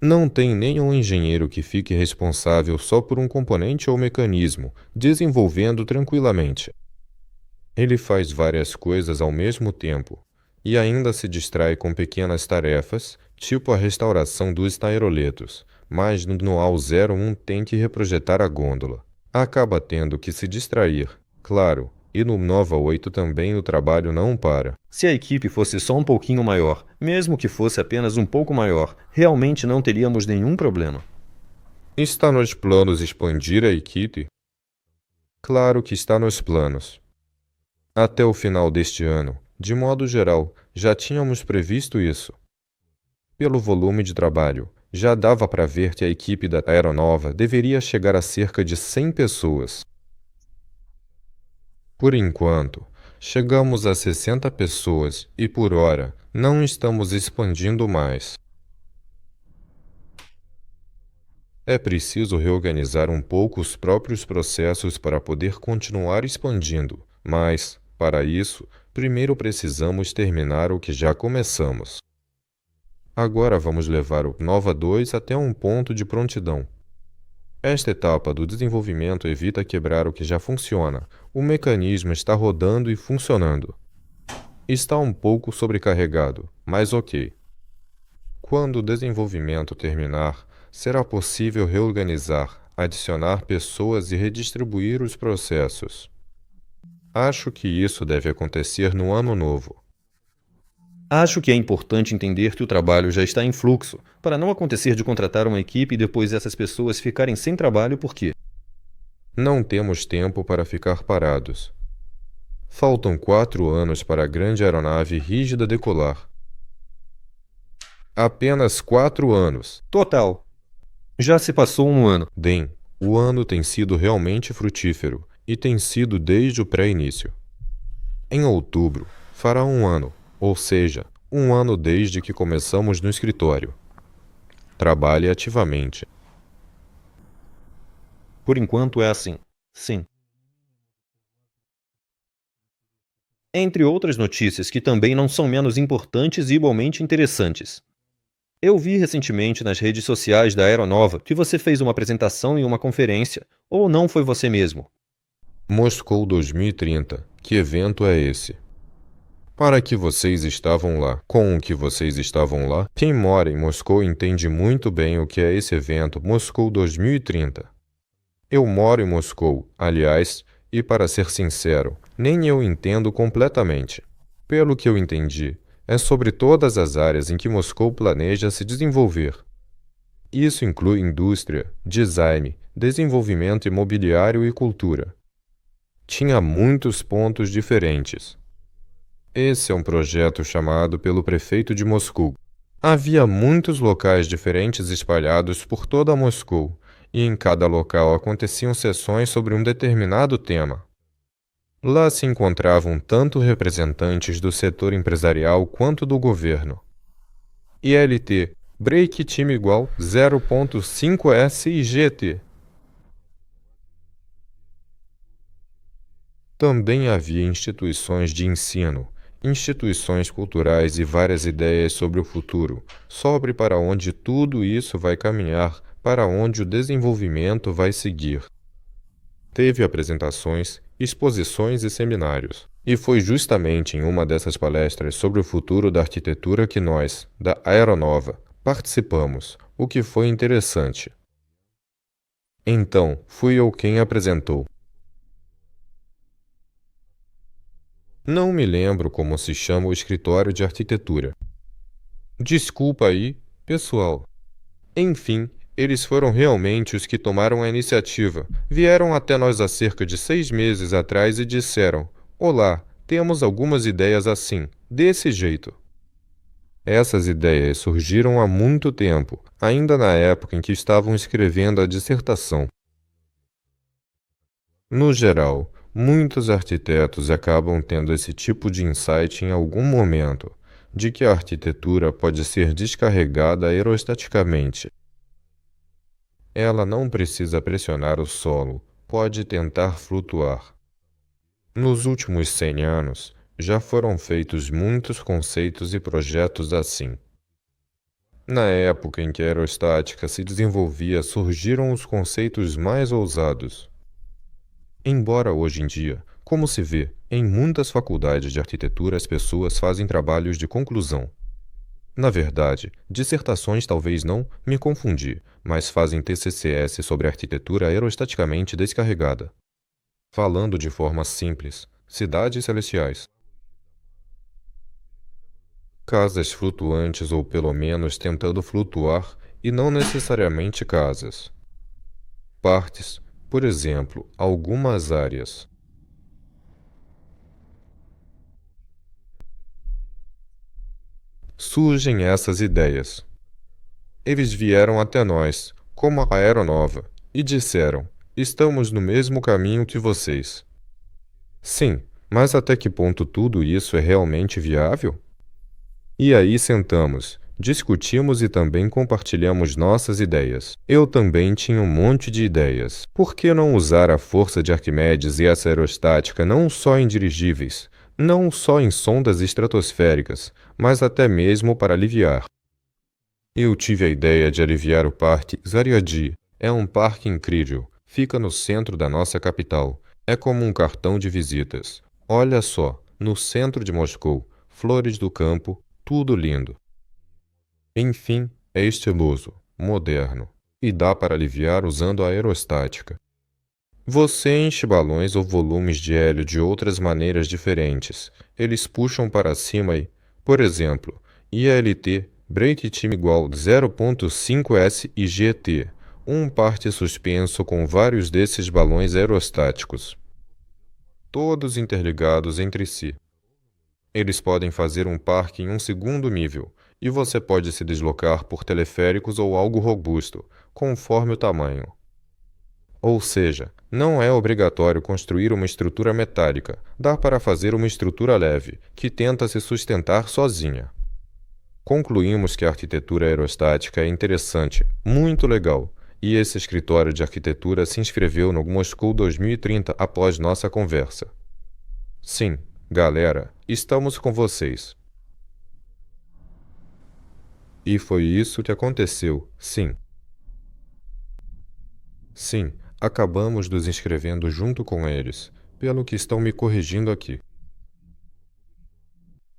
Não tem nenhum engenheiro que fique responsável só por um componente ou mecanismo, desenvolvendo tranquilamente. Ele faz várias coisas ao mesmo tempo e ainda se distrai com pequenas tarefas, tipo a restauração dos aeroletos, mas no AL01 tem que reprojetar a gôndola. acaba tendo que se distrair, claro, e no Nova 8 também o trabalho não para. Se a equipe fosse só um pouquinho maior, mesmo que fosse apenas um pouco maior, realmente não teríamos nenhum problema. Está nos planos expandir a equipe? Claro que está nos planos. Até o final deste ano, de modo geral, já tínhamos previsto isso. Pelo volume de trabalho, já dava para ver que a equipe da Aeronova deveria chegar a cerca de 100 pessoas. Por enquanto, chegamos a 60 pessoas e, por hora, não estamos expandindo mais. É preciso reorganizar um pouco os próprios processos para poder continuar expandindo, mas, para isso, primeiro precisamos terminar o que já começamos. Agora vamos levar o Nova 2 até um ponto de prontidão. Esta etapa do desenvolvimento evita quebrar o que já funciona. O mecanismo está rodando e funcionando. Está um pouco sobrecarregado, mas ok. Quando o desenvolvimento terminar, será possível reorganizar, adicionar pessoas e redistribuir os processos. Acho que isso deve acontecer no ano novo. Acho que é importante entender que o trabalho já está em fluxo, para não acontecer de contratar uma equipe e depois essas pessoas ficarem sem trabalho porque não temos tempo para ficar parados. Faltam 4 anos para a grande aeronave rígida decolar. Apenas 4 anos. Total. Já se passou um ano. Den, o ano tem sido realmente frutífero, e tem sido desde o pré-início. Em outubro, fará um ano, ou seja, um ano desde que começamos no escritório. Trabalhe ativamente. Por enquanto é assim. Sim. Entre outras notícias que também não são menos importantes e igualmente interessantes. Eu vi recentemente nas redes sociais da Aeronova que você fez uma apresentação em uma conferência, ou não foi você mesmo? Moscou 2030. Que evento é esse? Para que vocês estavam lá? Com o que vocês estavam lá? Quem mora em Moscou entende muito bem o que é esse evento Moscou 2030. Eu moro em Moscou, aliás, e para ser sincero, nem eu entendo completamente. Pelo que eu entendi, é sobre todas as áreas em que Moscou planeja se desenvolver. Isso inclui indústria, design, desenvolvimento imobiliário e cultura. Tinha muitos pontos diferentes. Esse é um projeto chamado pelo prefeito de Moscou. Havia muitos locais diferentes espalhados por toda Moscou, e em cada local aconteciam sessões sobre um determinado tema. Lá se encontravam tanto representantes do setor empresarial quanto do governo. ILT, break time igual 0.5 SIGT. Também havia instituições de ensino, instituições culturais e várias ideias sobre o futuro, sobre para onde tudo isso vai caminhar, para onde o desenvolvimento vai seguir. Teve apresentações, exposições e seminários. E foi justamente em uma dessas palestras sobre o futuro da arquitetura que nós, da Aeronova, participamos, o que foi interessante. Então, fui eu quem apresentou. Não me lembro como se chama o escritório de arquitetura. Desculpa aí, pessoal. Enfim, eles foram realmente os que tomaram a iniciativa. Vieram até nós há cerca de 6 meses atrás e disseram: "Olá, temos algumas ideias assim, desse jeito." Essas ideias surgiram há muito tempo, ainda na época em que estavam escrevendo a dissertação. No geral, muitos arquitetos acabam tendo esse tipo de insight em algum momento, de que a arquitetura pode ser descarregada aerostaticamente. Ela não precisa pressionar o solo, pode tentar flutuar. Nos últimos 100 anos, já foram feitos muitos conceitos e projetos assim. Na época em que a aerostática se desenvolvia, surgiram os conceitos mais ousados. Embora hoje em dia, como se vê, em muitas faculdades de arquitetura as pessoas fazem trabalhos de conclusão. Na verdade, dissertações talvez não, me confundi, mas fazem TCCS sobre arquitetura aerostaticamente descarregada. Falando de forma simples, cidades celestiais. Casas flutuantes ou pelo menos tentando flutuar e não necessariamente casas. Partes, por exemplo, algumas áreas. Surgem essas ideias. Eles vieram até nós, como a aeronova, e disseram: estamos no mesmo caminho que vocês. Sim, mas até que ponto tudo isso é realmente viável? E aí sentamos, discutimos e também compartilhamos nossas ideias. Eu também tinha um monte de ideias. Por que não usar a força de Arquimedes e essa aerostática não só em dirigíveis, não só em sondas estratosféricas, mas até mesmo para aliviar? Eu tive a ideia de aliviar o Parque Zaryadye. É um parque incrível. Fica no centro da nossa capital. É como um cartão de visitas. Olha só, no centro de Moscou, flores do campo, tudo lindo. Enfim, é estiloso, moderno, e dá para aliviar usando a aerostática. Você enche balões ou volumes de hélio de outras maneiras diferentes. Eles puxam para cima e, por exemplo, ILT, break time igual 0.5S e GT, um parte suspenso com vários desses balões aerostáticos, todos interligados entre si. Eles podem fazer um parque em um segundo nível, e você pode se deslocar por teleféricos ou algo robusto, conforme o tamanho. Ou seja, não é obrigatório construir uma estrutura metálica, dá para fazer uma estrutura leve, que tenta se sustentar sozinha. Concluímos que a arquitetura aerostática é interessante, muito legal, e esse escritório de arquitetura se inscreveu no Moscou 2030 após nossa conversa. Sim, galera, estamos com vocês. E foi isso que aconteceu, sim. Sim, acabamos nos inscrevendo junto com eles, pelo que estão me corrigindo aqui.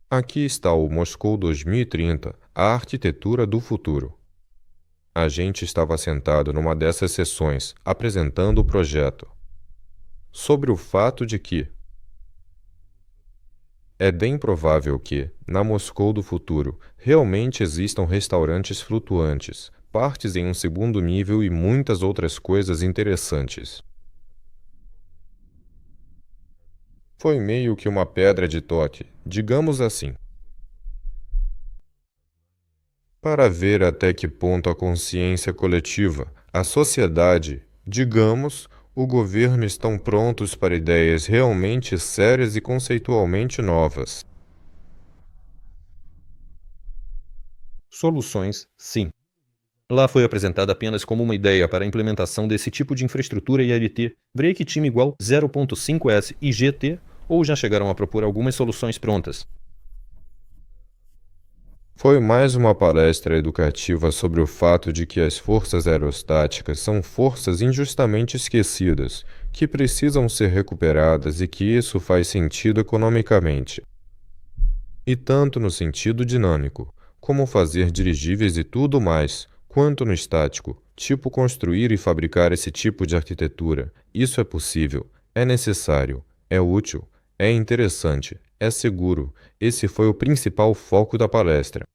Aqui está o Moscou 2030, a arquitetura do futuro. A gente estava sentado numa dessas sessões, apresentando o projeto. Sobre o fato de que é bem provável que, na Moscou do futuro, realmente existam restaurantes flutuantes, partes em um segundo nível e muitas outras coisas interessantes. Foi meio que uma pedra de toque, digamos assim. Para ver até que ponto a consciência coletiva, a sociedade, digamos, o governo estão prontos para ideias realmente sérias e conceitualmente novas. Soluções, sim. Lá foi apresentada apenas como uma ideia para a implementação desse tipo de infraestrutura ILT, break time igual 0.5S e GT, ou já chegaram a propor algumas soluções prontas? Foi mais uma palestra educativa sobre o fato de que as forças aerostáticas são forças injustamente esquecidas, que precisam ser recuperadas e que isso faz sentido economicamente. E tanto no sentido dinâmico, como fazer dirigíveis e tudo mais, quanto no estático, tipo construir e fabricar esse tipo de arquitetura. Isso é possível, é necessário, é útil, é interessante, é seguro. Esse foi o principal foco da palestra.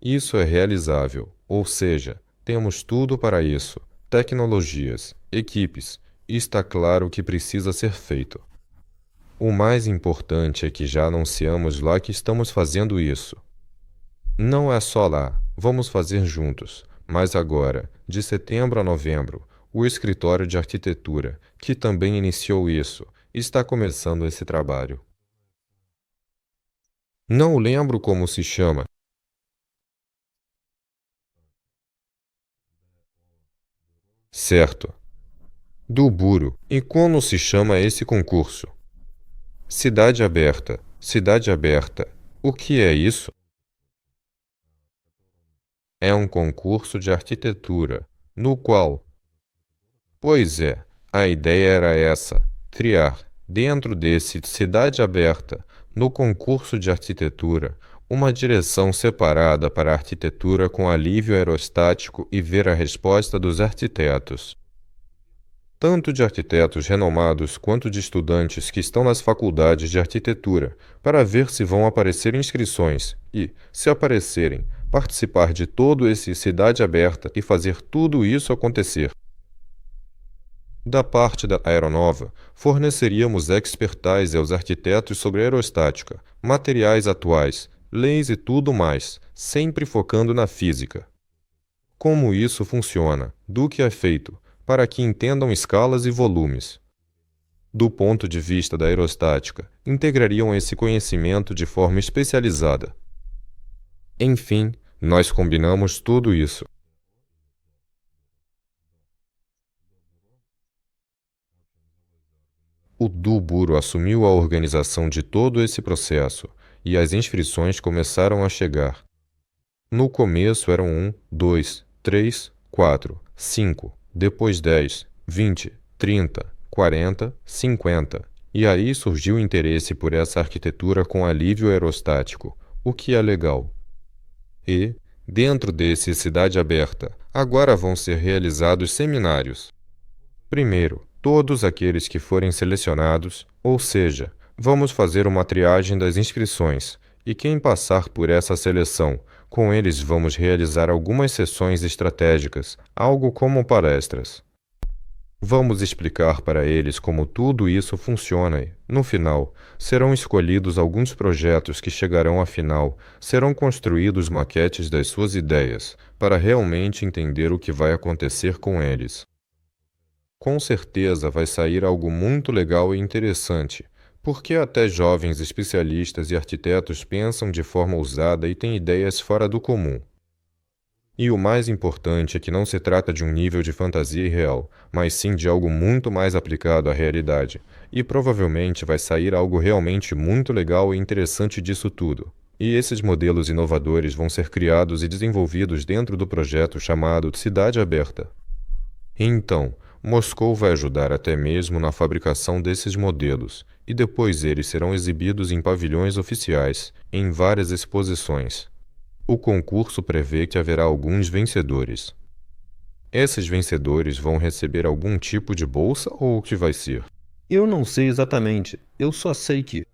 Isso é realizável, ou seja, temos tudo para isso, tecnologias, equipes, e está claro que precisa ser feito. O mais importante é que já anunciamos lá que estamos fazendo isso. Não é só lá, vamos fazer juntos, mas agora, de setembro a novembro, o escritório de arquitetura, que também iniciou isso, está começando esse trabalho. Não lembro como se chama. Certo. Do Buro. E como se chama esse concurso? Cidade Aberta. Cidade Aberta. O que é isso? É um concurso de arquitetura, no qual... Pois é, a ideia era essa, criar, dentro desse Cidade Aberta, no concurso de arquitetura, uma direção separada para a arquitetura com alívio aerostático e ver a resposta dos arquitetos. Tanto de arquitetos renomados quanto de estudantes que estão nas faculdades de arquitetura, para ver se vão aparecer inscrições e, se aparecerem, participar de todo esse Cidade Aberta e fazer tudo isso acontecer. Da parte da Aeronova, forneceríamos expertise aos arquitetos sobre aerostática, materiais atuais, leis e tudo mais, sempre focando na física. Como isso funciona, do que é feito, para que entendam escalas e volumes. Do ponto de vista da aerostática, integrariam esse conhecimento de forma especializada. Enfim, nós combinamos tudo isso. O Duburo assumiu a organização de todo esse processo e as inscrições começaram a chegar. No começo eram 1, 2, 3, 4, 5, depois 10, 20, 30, 40, 50. E aí surgiu o interesse por essa arquitetura com alívio aerostático, o que é legal. E, dentro desse Cidade Aberta, agora vão ser realizados seminários. Primeiro, todos aqueles que forem selecionados, ou seja, vamos fazer uma triagem das inscrições, e quem passar por essa seleção, com eles vamos realizar algumas sessões estratégicas, algo como palestras. Vamos explicar para eles como tudo isso funciona e, no final, serão escolhidos alguns projetos que chegarão à final, serão construídos maquetes das suas ideias, para realmente entender o que vai acontecer com eles. Com certeza vai sair algo muito legal e interessante, porque até jovens especialistas e arquitetos pensam de forma ousada e têm ideias fora do comum. E o mais importante é que não se trata de um nível de fantasia irreal, mas sim de algo muito mais aplicado à realidade, e provavelmente vai sair algo realmente muito legal e interessante disso tudo. E esses modelos inovadores vão ser criados e desenvolvidos dentro do projeto chamado Cidade Aberta. Então, Moscou vai ajudar até mesmo na fabricação desses modelos, e depois eles serão exibidos em pavilhões oficiais, em várias exposições. O concurso prevê que haverá alguns vencedores. Esses vencedores vão receber algum tipo de bolsa ou o que vai ser? Eu não sei exatamente, eu só sei que.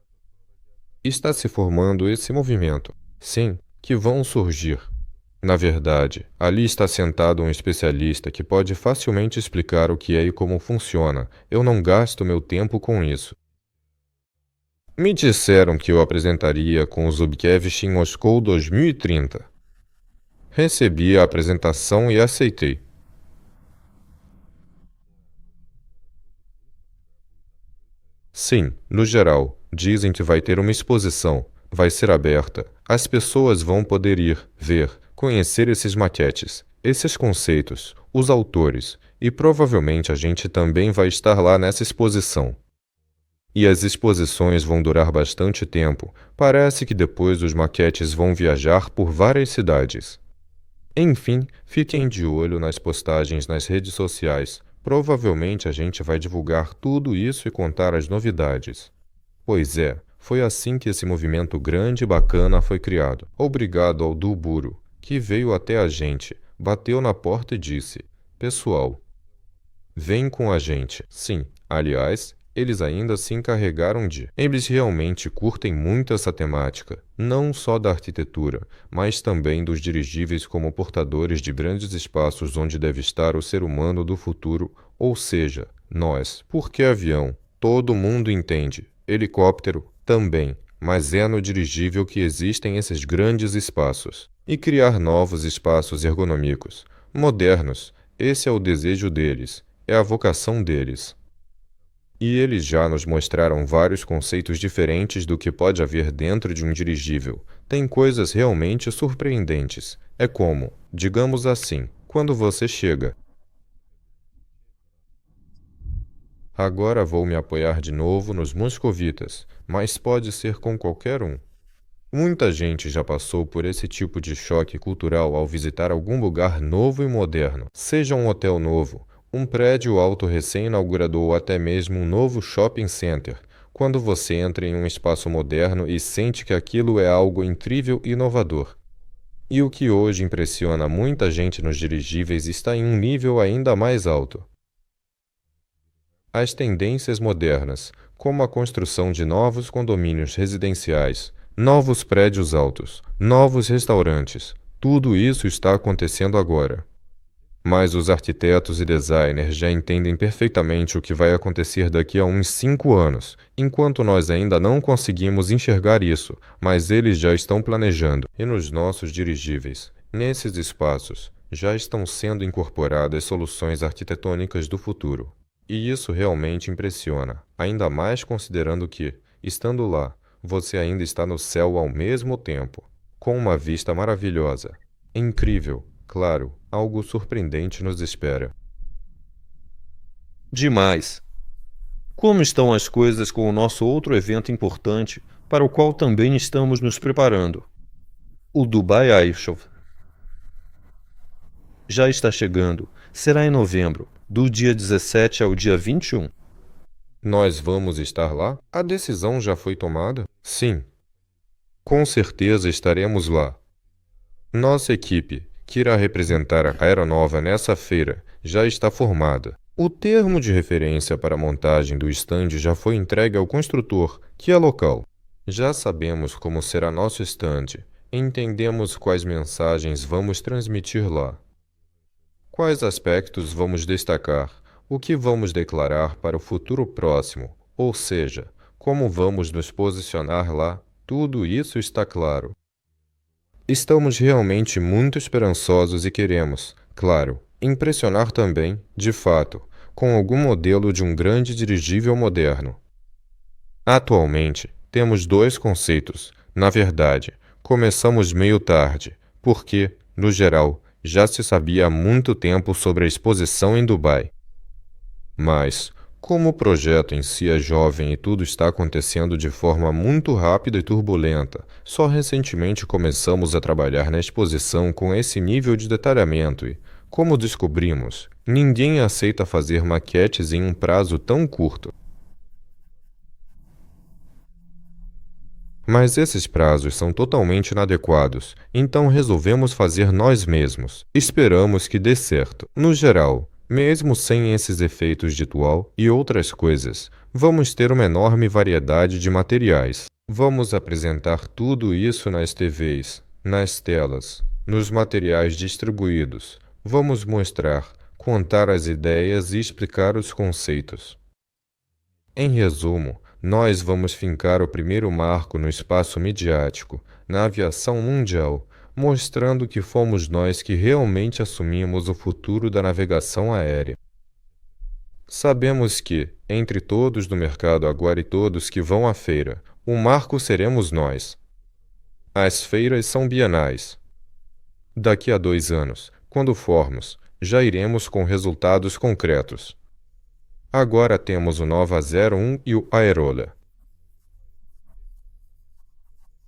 Está se formando esse movimento. Sim, que vão surgir. Na verdade, ali está sentado um especialista que pode facilmente explicar o que é e como funciona. Eu não gasto meu tempo com isso. Me disseram que eu apresentaria com o Zubkevich em Moscou 2030. Recebi a apresentação e aceitei. Sim, no geral, dizem que vai ter uma exposição, vai ser aberta. As pessoas vão poder ir, ver, conhecer esses maquetes, esses conceitos, os autores, e provavelmente a gente também vai estar lá nessa exposição. E as exposições vão durar bastante tempo. Parece que depois os maquetes vão viajar por várias cidades. Enfim, fiquem de olho nas postagens nas redes sociais. Provavelmente a gente vai divulgar tudo isso e contar as novidades. Pois é, foi assim que esse movimento grande e bacana foi criado. Obrigado ao Duburo, que veio até a gente, bateu na porta e disse: Pessoal, vem com a gente. Sim, aliás, eles ainda se encarregaram de. Eles realmente curtem muito essa temática, não só da arquitetura, mas também dos dirigíveis como portadores de grandes espaços onde deve estar o ser humano do futuro, ou seja, nós. Porque avião, todo mundo entende. Helicóptero, também, mas é no dirigível que existem esses grandes espaços. E criar novos espaços ergonômicos, modernos, esse é o desejo deles, é a vocação deles. E eles já nos mostraram vários conceitos diferentes do que pode haver dentro de um dirigível. Tem coisas realmente surpreendentes. É como, digamos assim, quando você chega. Agora vou me apoiar de novo nos moscovitas, mas pode ser com qualquer um. Muita gente já passou por esse tipo de choque cultural ao visitar algum lugar novo e moderno, seja um hotel novo, um prédio alto recém-inaugurado ou até mesmo um novo shopping center. quando você entra em um espaço moderno e sente que aquilo é algo incrível e inovador. E o que hoje impressiona muita gente nos dirigíveis está em um nível ainda mais alto. As tendências modernas, como a construção de novos condomínios residenciais, novos prédios altos, novos restaurantes, tudo isso está acontecendo agora. Mas os arquitetos e designers já entendem perfeitamente o que vai acontecer daqui a uns 5 anos, enquanto nós ainda não conseguimos enxergar isso, mas eles já estão planejando. E nos nossos dirigíveis, nesses espaços, já estão sendo incorporadas soluções arquitetônicas do futuro. E isso realmente impressiona, ainda mais considerando que, estando lá, você ainda está no céu ao mesmo tempo, com uma vista maravilhosa. Incrível, claro, algo surpreendente nos espera. Demais! Como estão as coisas com o nosso outro evento importante, para o qual também estamos nos preparando? O Dubai Airshow. Já está chegando. Será em novembro, do dia 17 ao dia 21. Nós vamos estar lá? A decisão já foi tomada? Sim. Com certeza estaremos lá. Nossa equipe, que irá representar a aeronova nessa feira, já está formada. O termo de referência para a montagem do estande já foi entregue ao construtor, que é local. Já sabemos como será nosso estande. Entendemos quais mensagens vamos transmitir lá. Quais aspectos vamos destacar? O que vamos declarar para o futuro próximo? Ou seja, como vamos nos posicionar lá? Tudo isso está claro. Estamos realmente muito esperançosos e queremos, claro, impressionar também, de fato, com algum modelo de um grande dirigível moderno. Atualmente, temos 2 conceitos. Na verdade, começamos meio tarde, porque, no geral, já se sabia há muito tempo sobre a exposição em Dubai. Mas, como o projeto em si é jovem e tudo está acontecendo de forma muito rápida e turbulenta, só recentemente começamos a trabalhar na exposição com esse nível de detalhamento e, como descobrimos, ninguém aceita fazer maquetes em um prazo tão curto. Mas esses prazos são totalmente inadequados, então resolvemos fazer nós mesmos. Esperamos que dê certo. No geral, mesmo sem esses efeitos de tual e outras coisas, vamos ter uma enorme variedade de materiais. Vamos apresentar tudo isso nas TVs, nas telas, nos materiais distribuídos. Vamos mostrar, contar as ideias e explicar os conceitos. Em resumo, nós vamos fincar o primeiro marco no espaço midiático, na aviação mundial, mostrando que fomos nós que realmente assumimos o futuro da navegação aérea. Sabemos que, entre todos do mercado agora e todos que vão à feira, o marco seremos nós. As feiras são bienais. Daqui a 2 anos, quando formos, já iremos com resultados concretos. Agora temos o Nova 01 e o Aerola.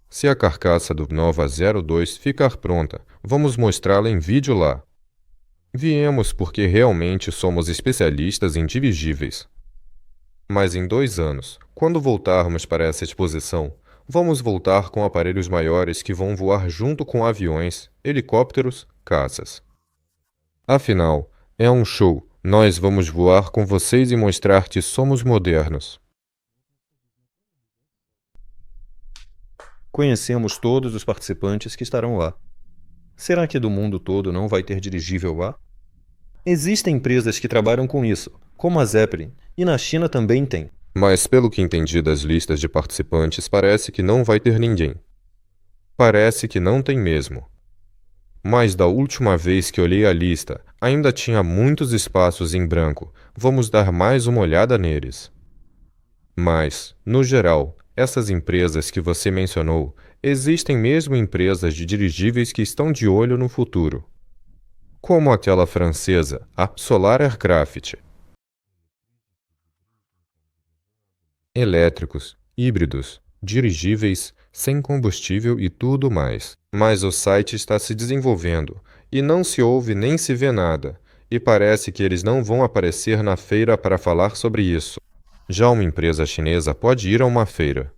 Se a carcaça do Nova 02 ficar pronta, vamos mostrá-la em vídeo lá. Viemos porque realmente somos especialistas em dirigíveis. Mas em 2 anos, quando voltarmos para essa exposição, vamos voltar com aparelhos maiores que vão voar junto com aviões, helicópteros, caças. Afinal, é um show. Nós vamos voar com vocês e mostrar que somos modernos. Conhecemos todos os participantes que estarão lá. Será que do mundo todo não vai ter dirigível lá? Existem empresas que trabalham com isso, como a Zeppelin, e na China também tem. Mas pelo que entendi das listas de participantes, parece que não vai ter ninguém. Parece que não tem mesmo. Mas da última vez que olhei a lista, ainda tinha muitos espaços em branco. Vamos dar mais uma olhada neles. Mas, no geral, essas empresas que você mencionou, existem mesmo empresas de dirigíveis que estão de olho no futuro. Como aquela francesa, a Solar Aircraft. Elétricos, híbridos, dirigíveis, sem combustível e tudo mais. Mas o site está se desenvolvendo, e não se ouve nem se vê nada, e parece que eles não vão aparecer na feira para falar sobre isso. Já uma empresa chinesa pode ir a uma feira.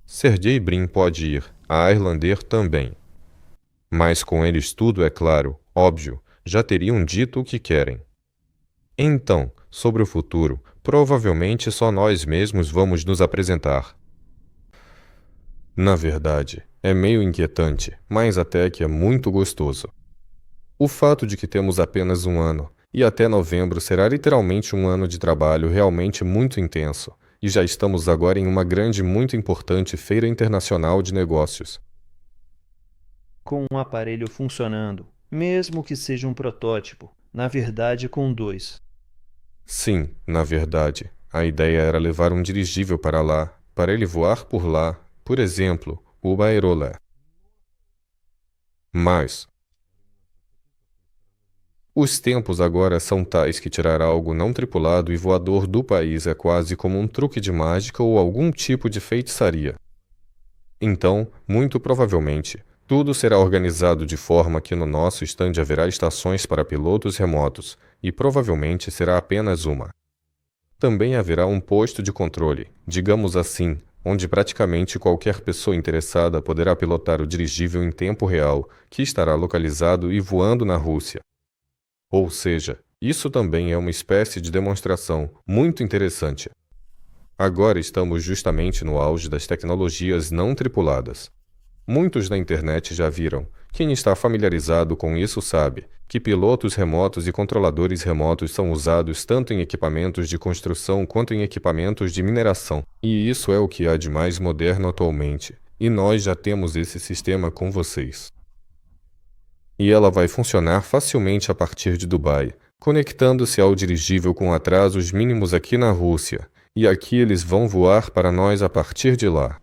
Sergey Brin pode ir, a Irlander também. Mas com eles tudo é claro, óbvio, já teriam dito o que querem. Então, sobre o futuro, provavelmente só nós mesmos vamos nos apresentar. Na verdade, é meio inquietante, mas até que é muito gostoso. O fato de que temos apenas um ano, e até novembro será literalmente um ano de trabalho realmente muito intenso, e já estamos agora em uma grande e muito importante feira internacional de negócios. Com um aparelho funcionando, mesmo que seja um protótipo, na verdade com dois. Sim, na verdade, a ideia era levar um dirigível para lá, para ele voar por lá, por exemplo, o Aerolé. Mas os tempos agora são tais que tirar algo não tripulado e voador do país é quase como um truque de mágica ou algum tipo de feitiçaria. Então, muito provavelmente, tudo será organizado de forma que no nosso estande haverá estações para pilotos remotos, e provavelmente será apenas uma. Também haverá um posto de controle, digamos assim, onde praticamente qualquer pessoa interessada poderá pilotar o dirigível em tempo real, que estará localizado e voando na Rússia. Ou seja, isso também é uma espécie de demonstração muito interessante. Agora estamos justamente no auge das tecnologias não tripuladas. Muitos na internet já viram. Quem está familiarizado com isso sabe que pilotos remotos e controladores remotos são usados tanto em equipamentos de construção quanto em equipamentos de mineração. E isso é o que há de mais moderno atualmente. E nós já temos esse sistema com vocês. E ela vai funcionar facilmente a partir de Dubai, conectando-se ao dirigível com atrasos mínimos aqui na Rússia. E aqui eles vão voar para nós a partir de lá.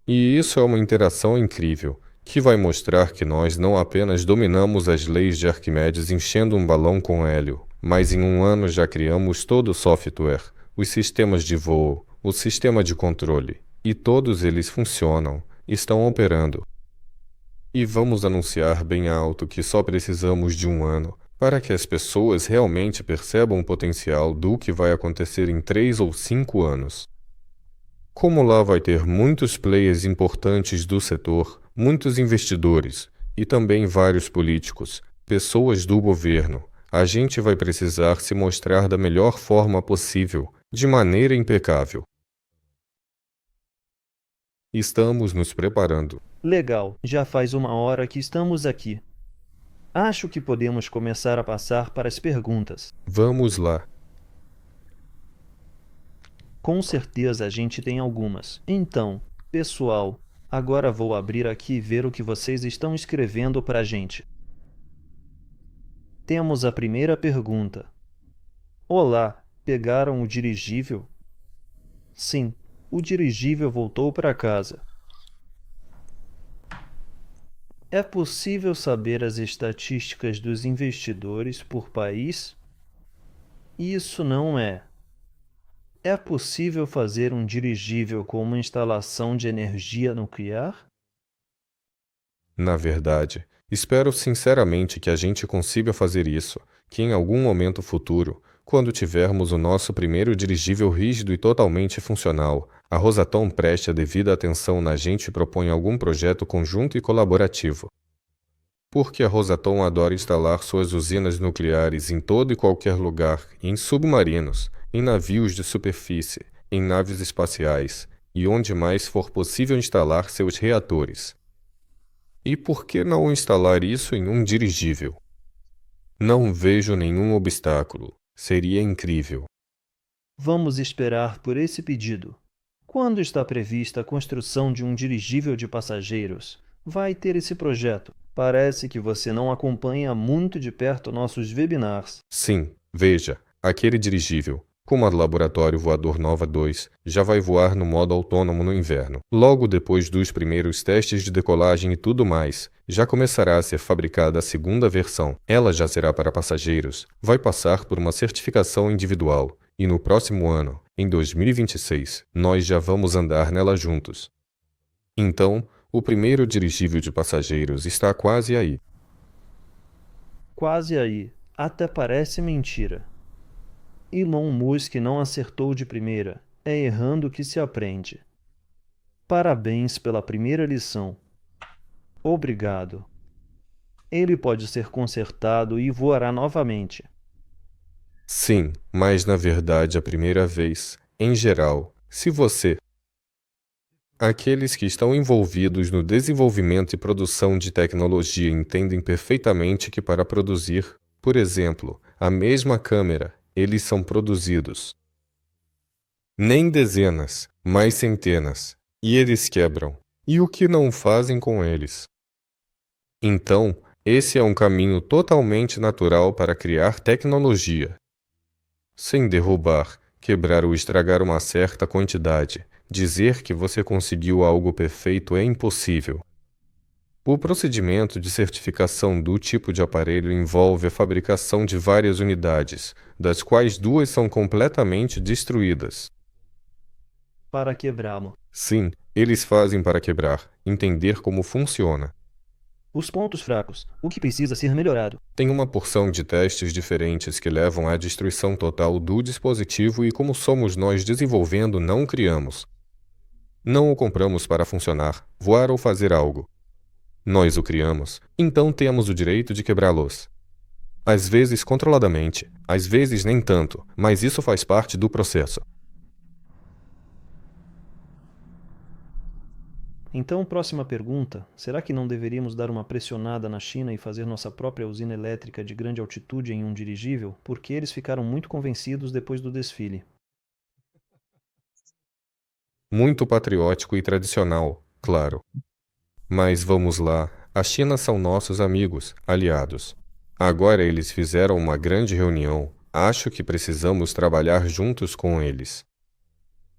E isso é uma interação incrível, que vai mostrar que nós não apenas dominamos as leis de Arquimedes enchendo um balão com hélio, mas em um ano já criamos todo o software, os sistemas de voo, o sistema de controle, e todos eles funcionam, estão operando. E vamos anunciar bem alto que só precisamos de um ano, para que as pessoas realmente percebam o potencial do que vai acontecer em 3 ou 5 anos. Como lá vai ter muitos players importantes do setor, muitos investidores e também vários políticos, pessoas do governo, a gente vai precisar se mostrar da melhor forma possível, de maneira impecável. Estamos nos preparando. Legal, já faz uma hora que estamos aqui. Acho que podemos começar a passar para as perguntas. Vamos lá. Com certeza a gente tem algumas. Então, pessoal, agora vou abrir aqui e ver o que vocês estão escrevendo para a gente. Temos a primeira pergunta. Olá, pegaram o dirigível? Sim, o dirigível voltou para casa. É possível saber as estatísticas dos investidores por país? Isso não é. É possível fazer um dirigível com uma instalação de energia nuclear? Na verdade, espero sinceramente que a gente consiga fazer isso, que em algum momento futuro, quando tivermos o nosso primeiro dirigível rígido e totalmente funcional, a Rosatom preste a devida atenção na gente e proponha algum projeto conjunto e colaborativo. Porque a Rosatom adora instalar suas usinas nucleares em todo e qualquer lugar, em submarinos, em navios de superfície, em naves espaciais e onde mais for possível instalar seus reatores. E por que não instalar isso em um dirigível? Não vejo nenhum obstáculo. Seria incrível. Vamos esperar por esse pedido. Quando está prevista a construção de um dirigível de passageiros? Vai ter esse projeto. Parece que você não acompanha muito de perto nossos webinars. Sim, veja, aquele dirigível, como a do Laboratório Voador Nova 2, já vai voar no modo autônomo no inverno. Logo depois dos primeiros testes de decolagem e tudo mais, já começará a ser fabricada a segunda versão. Ela já será para passageiros, vai passar por uma certificação individual, e no próximo ano, em 2026, nós já vamos andar nela juntos. Então, o primeiro dirigível de passageiros está quase aí. Quase aí. Até parece mentira. Elon Musk não acertou de primeira. É errando que se aprende. Parabéns pela primeira lição. Obrigado. Ele pode ser consertado e voará novamente. Sim, mas na verdade a primeira vez, em geral, se você. Aqueles que estão envolvidos no desenvolvimento e produção de tecnologia entendem perfeitamente que para produzir, por exemplo, a mesma câmera, eles são produzidos. Nem dezenas, mas centenas. E eles quebram. E o que não fazem com eles? Então, esse é um caminho totalmente natural para criar tecnologia. Sem derrubar, quebrar ou estragar uma certa quantidade, dizer que você conseguiu algo perfeito é impossível. O procedimento de certificação do tipo de aparelho envolve a fabricação de várias unidades, das quais 2 são completamente destruídas. Para quebrá-lo. Sim, eles fazem para quebrar, entender como funciona. Os pontos fracos. O que precisa ser melhorado. Tem uma porção de testes diferentes que levam à destruição total do dispositivo e como somos nós desenvolvendo, não criamos. Não o compramos para funcionar, voar ou fazer algo. Nós o criamos, então temos o direito de quebrá-los. Às vezes controladamente, às vezes nem tanto, mas isso faz parte do processo. Então, próxima pergunta: será que não deveríamos dar uma pressionada na China e fazer nossa própria usina elétrica de grande altitude em um dirigível? Porque eles ficaram muito convencidos depois do desfile. Muito patriótico e tradicional, claro. Mas vamos lá, a China são nossos amigos, aliados. Agora eles fizeram uma grande reunião, acho que precisamos trabalhar juntos com eles.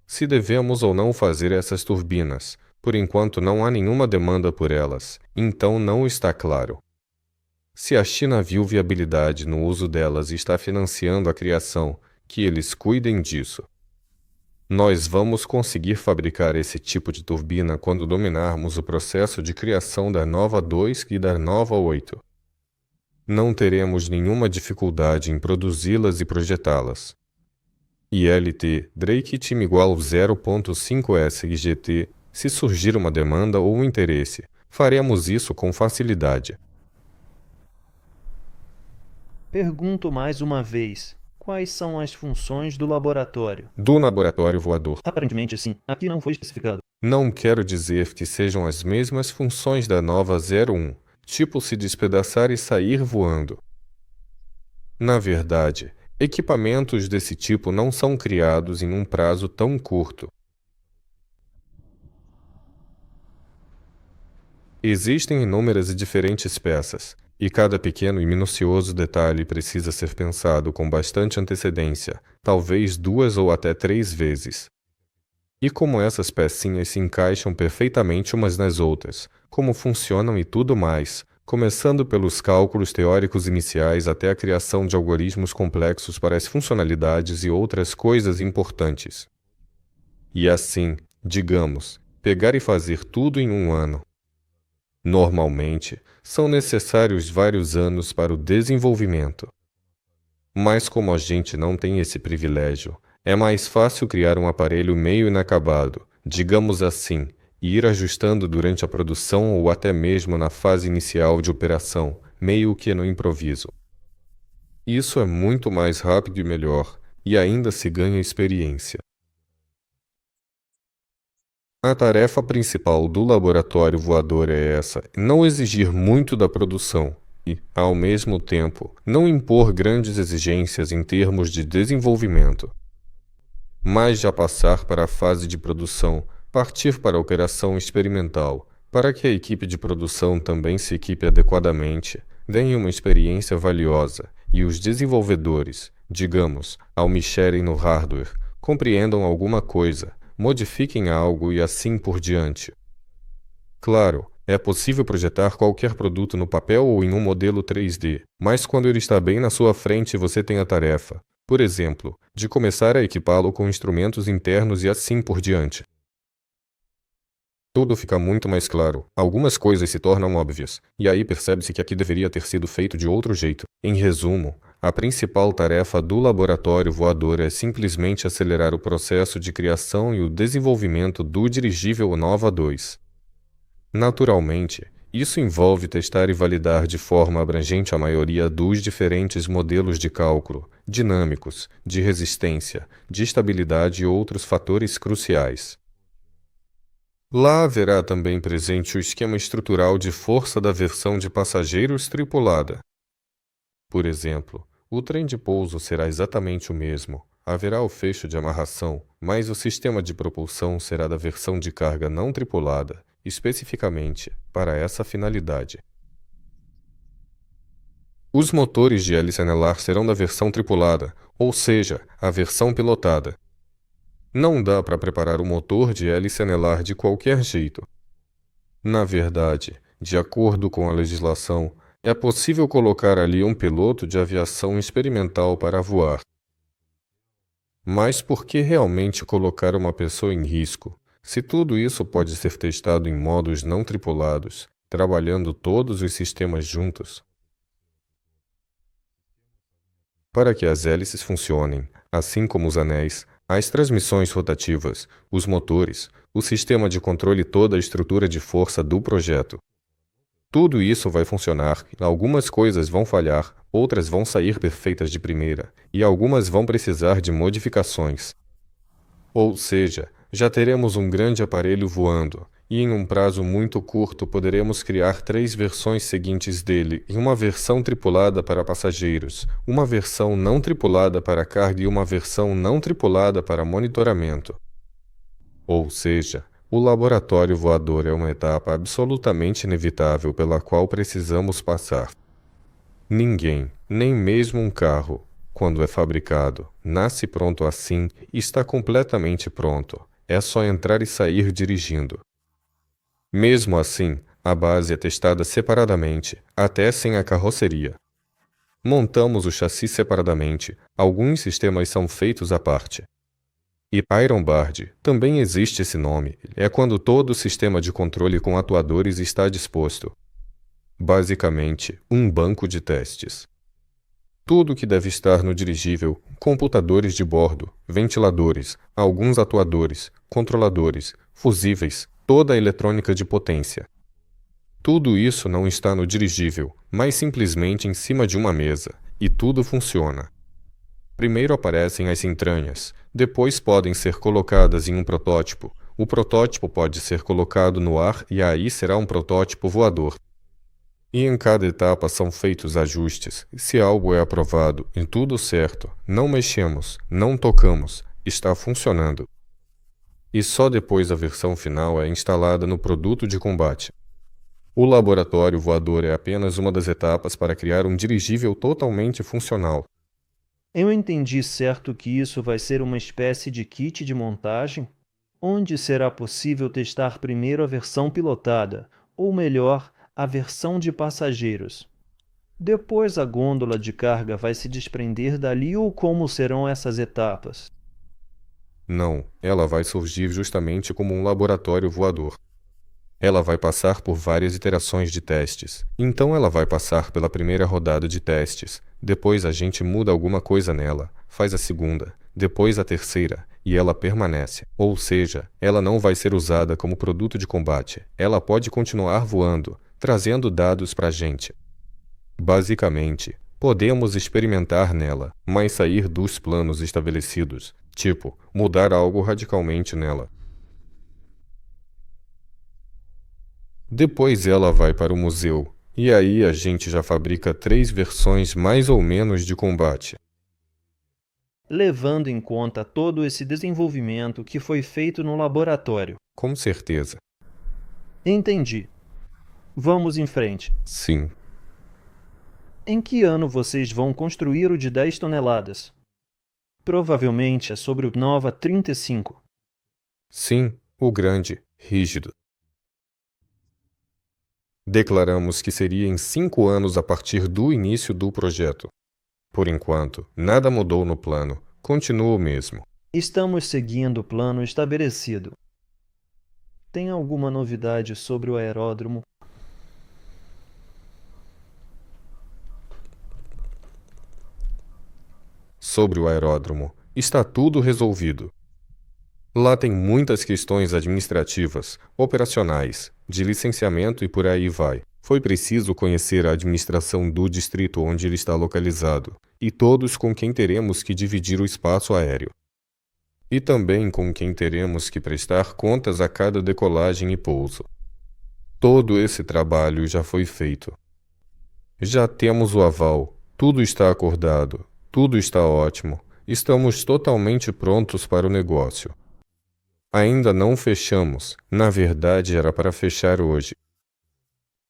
Se devemos ou não fazer essas turbinas, por enquanto não há nenhuma demanda por elas, então não está claro. Se a China viu viabilidade no uso delas e está financiando a criação, que eles cuidem disso. Nós vamos conseguir fabricar esse tipo de turbina quando dominarmos o processo de criação da Nova 2 e da Nova 8. Não teremos nenhuma dificuldade em produzi-las e projetá-las. ILT Drake time igual 0.5 SGT. Se surgir uma demanda ou um interesse, faremos isso com facilidade. Pergunto mais uma vez: quais são as funções do laboratório? Do laboratório voador. Aparentemente sim, aqui não foi especificado. Não quero dizer que sejam as mesmas funções da nova 01, tipo se despedaçar e sair voando. Na verdade, equipamentos desse tipo não são criados em um prazo tão curto. Existem inúmeras e diferentes peças, e cada pequeno e minucioso detalhe precisa ser pensado com bastante antecedência, talvez 2 ou até 3 vezes. E como essas pecinhas se encaixam perfeitamente umas nas outras, como funcionam e tudo mais, começando pelos cálculos teóricos iniciais até a criação de algoritmos complexos para as funcionalidades e outras coisas importantes. E assim, digamos, pegar e fazer tudo em um ano. Normalmente, são necessários vários anos para o desenvolvimento. Mas como a gente não tem esse privilégio, é mais fácil criar um aparelho meio inacabado, digamos assim, e ir ajustando durante a produção ou até mesmo na fase inicial de operação, meio que no improviso. Isso é muito mais rápido e melhor, e ainda se ganha experiência. A tarefa principal do laboratório voador é essa: não exigir muito da produção e, ao mesmo tempo, não impor grandes exigências em termos de desenvolvimento. Mas já passar para a fase de produção, partir para a operação experimental, para que a equipe de produção também se equipe adequadamente, deem uma experiência valiosa e os desenvolvedores, digamos, ao mexerem no hardware, compreendam alguma coisa, modifiquem algo e assim por diante. Claro, é possível projetar qualquer produto no papel ou em um modelo 3D, mas quando ele está bem na sua frente você tem a tarefa, por exemplo, de começar a equipá-lo com instrumentos internos e assim por diante. Tudo fica muito mais claro, algumas coisas se tornam óbvias, e aí percebe-se que aqui deveria ter sido feito de outro jeito. Em resumo, A principal tarefa do laboratório voador é simplesmente acelerar o processo de criação e o desenvolvimento do dirigível Nova 2. Naturalmente, isso envolve testar e validar de forma abrangente a maioria dos diferentes modelos de cálculo, dinâmicos, de resistência, de estabilidade e outros fatores cruciais. Lá haverá também presente o esquema estrutural de força da versão de passageiros tripulada. Por exemplo, o trem de pouso será exatamente o mesmo. Haverá o fecho de amarração, mas o sistema de propulsão será da versão de carga não tripulada, especificamente para essa finalidade. Os motores de hélice anelar serão da versão tripulada, ou seja, a versão pilotada. Não dá para preparar o motor de hélice anelar de qualquer jeito. Na verdade, de acordo com a legislação, é possível colocar ali um piloto de aviação experimental para voar. Mas por que realmente colocar uma pessoa em risco, se tudo isso pode ser testado em modos não tripulados, trabalhando todos os sistemas juntos? Para que as hélices funcionem, assim como os anéis, as transmissões rotativas, os motores, o sistema de controle e toda a estrutura de força do projeto. Tudo isso vai funcionar, algumas coisas vão falhar, outras vão sair perfeitas de primeira, e algumas vão precisar de modificações. Ou seja, já teremos um grande aparelho voando, e em um prazo muito curto poderemos criar 3 versões seguintes dele, e uma versão tripulada para passageiros, uma versão não tripulada para carga e uma versão não tripulada para monitoramento. Ou seja, o laboratório voador é uma etapa absolutamente inevitável pela qual precisamos passar. Ninguém, nem mesmo um carro, quando é fabricado, nasce pronto assim e está completamente pronto. É só entrar e sair dirigindo. Mesmo assim, a base é testada separadamente, até sem a carroceria. Montamos o chassi separadamente, alguns sistemas são feitos à parte. E Iron Barge, também existe esse nome, é quando todo o sistema de controle com atuadores está disposto. Basicamente, um banco de testes. Tudo que deve estar no dirigível, computadores de bordo, ventiladores, alguns atuadores, controladores, fusíveis, toda a eletrônica de potência. Tudo isso não está no dirigível, mas simplesmente em cima de uma mesa, e tudo funciona. Primeiro aparecem as entranhas, depois podem ser colocadas em um protótipo. O protótipo pode ser colocado no ar e aí será um protótipo voador. E em cada etapa são feitos ajustes. Se algo é aprovado e tudo certo, não mexemos, não tocamos, está funcionando. E só depois a versão final é instalada no produto de combate. O laboratório voador é apenas uma das etapas para criar um dirigível totalmente funcional. Eu entendi certo que isso vai ser uma espécie de kit de montagem, onde será possível testar primeiro a versão pilotada, ou melhor, a versão de passageiros. Depois a gôndola de carga vai se desprender dali ou como serão essas etapas? Não, ela vai surgir justamente como um laboratório voador. Ela vai passar por várias iterações de testes. Então ela vai passar pela primeira rodada de testes, depois a gente muda alguma coisa nela, faz a segunda, depois a terceira, e ela permanece. Ou seja, ela não vai ser usada como produto de combate. Ela pode continuar voando, trazendo dados para a gente. Basicamente, podemos experimentar nela, mas sair dos planos estabelecidos, tipo, mudar algo radicalmente nela. Depois ela vai para o museu, e aí a gente já fabrica 3 versões mais ou menos de combate. Levando em conta todo esse desenvolvimento que foi feito no laboratório. Com certeza. Entendi. Vamos em frente. Sim. Em que ano vocês vão construir o de 10 toneladas? Provavelmente é sobre o Nova 35. Sim, o grande, rígido. Declaramos que seria em 5 anos a partir do início do projeto. Por enquanto, nada mudou no plano, continua o mesmo. Estamos seguindo o plano estabelecido. Tem alguma novidade sobre o aeródromo? sobre o aeródromo. Está tudo resolvido. Lá tem muitas questões administrativas, operacionais, de licenciamento e por aí vai. Foi preciso conhecer a administração do distrito onde ele está localizado, e todos com quem teremos que dividir o espaço aéreo. E também com quem teremos que prestar contas a cada decolagem e pouso. Todo esse trabalho já foi feito. Já temos o aval, tudo está acordado, tudo está ótimo, estamos totalmente prontos para o negócio. Ainda não fechamos, na verdade era para fechar hoje.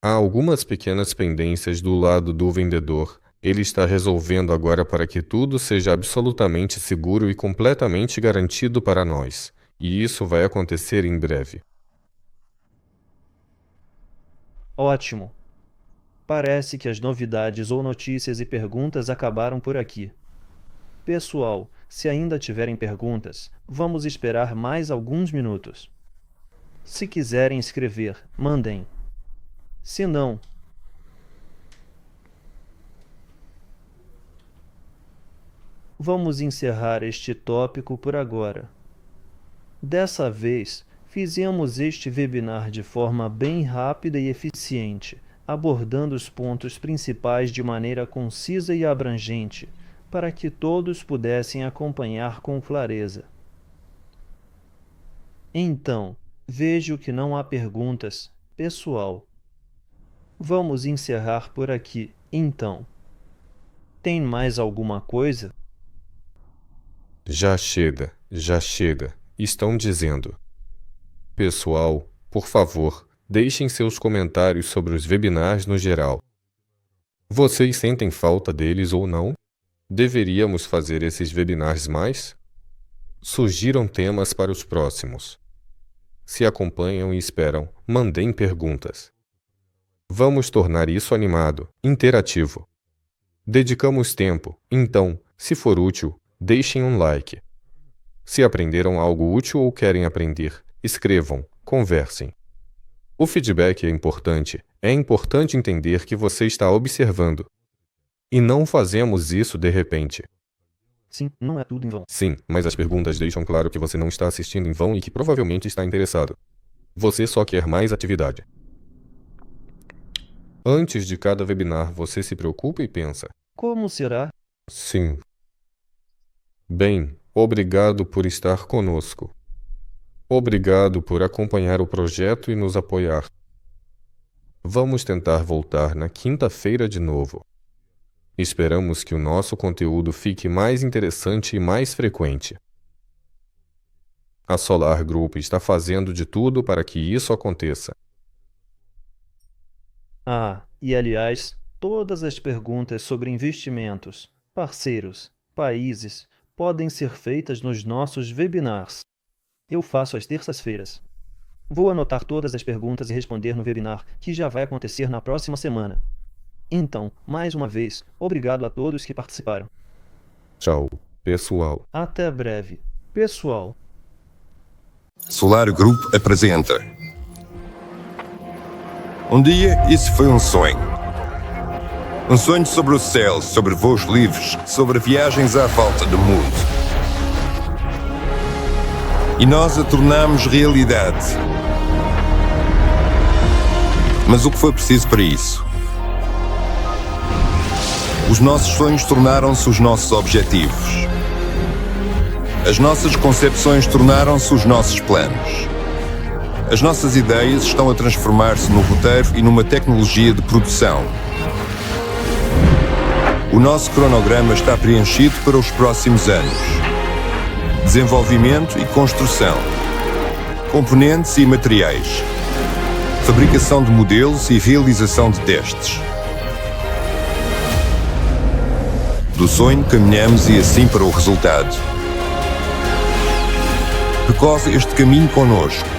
Há algumas pequenas pendências do lado do vendedor, ele está resolvendo agora para que tudo seja absolutamente seguro e completamente garantido para nós, e isso vai acontecer em breve. Ótimo. Parece que as novidades ou notícias e perguntas acabaram por aqui. Pessoal, se ainda tiverem perguntas, vamos esperar mais alguns minutos. Se quiserem escrever, mandem. Se não, vamos encerrar este tópico por agora. Dessa vez, fizemos este webinar de forma bem rápida e eficiente, abordando os pontos principais de maneira concisa e abrangente, para que todos pudessem acompanhar com clareza. Então, vejo que não há perguntas, pessoal. Vamos encerrar por aqui, então. Tem mais alguma coisa? Já chega, estão dizendo. Pessoal, por favor, deixem seus comentários sobre os webinars no geral. Vocês sentem falta deles ou não? Deveríamos fazer esses webinars mais? Sugiram temas para os próximos. Se acompanham e esperam, mandem perguntas. Vamos tornar isso animado, interativo. Dedicamos tempo, então, se for útil, deixem um like. Se aprenderam algo útil ou querem aprender, escrevam, conversem. O feedback é importante entender que você está observando. E não fazemos isso de repente. Sim, não é tudo em vão. Sim, mas as perguntas deixam claro que você não está assistindo em vão e que provavelmente está interessado. Você só quer mais atividade. Antes de cada webinar, você se preocupa e pensa: Como será? sim. Bem, obrigado por estar conosco. Obrigado por acompanhar o projeto e nos apoiar. Vamos tentar voltar na quinta-feira de novo. Esperamos que o nosso conteúdo fique mais interessante e mais frequente. A Solar Group está fazendo de tudo para que isso aconteça. Ah, e aliás, todas as perguntas sobre investimentos, parceiros, países, podem ser feitas nos nossos webinars. Eu faço às terças-feiras. Vou anotar todas as perguntas e responder no webinar, que já vai acontecer na próxima semana. Então, mais uma vez, obrigado a todos que participaram. Tchau, pessoal. Até breve, pessoal. Solar Group apresenta. Um dia, isso foi um sonho. Um sonho sobre o céu, sobre voos livres, sobre viagens à volta do mundo. E nós a tornamos realidade. Mas o que foi preciso para isso? Os nossos sonhos tornaram-se os nossos objetivos. As nossas concepções tornaram-se os nossos planos. As nossas ideias estão a transformar-se no roteiro e numa tecnologia de produção. O nosso cronograma está preenchido para os próximos anos. Desenvolvimento e construção. Componentes e materiais. Fabricação de modelos e realização de testes. Do sonho caminhamos e assim para o resultado. Percorre este caminho connosco.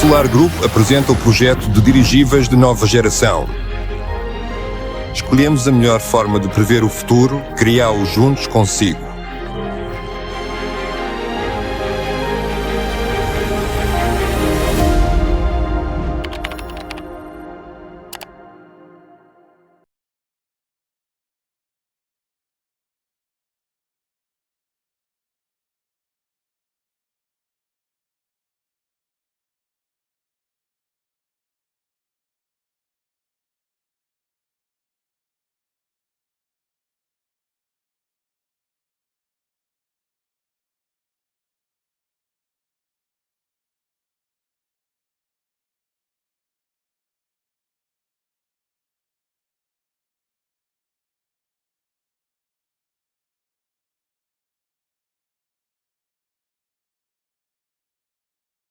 Solar Group apresenta o projeto de dirigíveis de nova geração. Escolhemos a melhor forma de prever o futuro, criá-lo juntos consigo.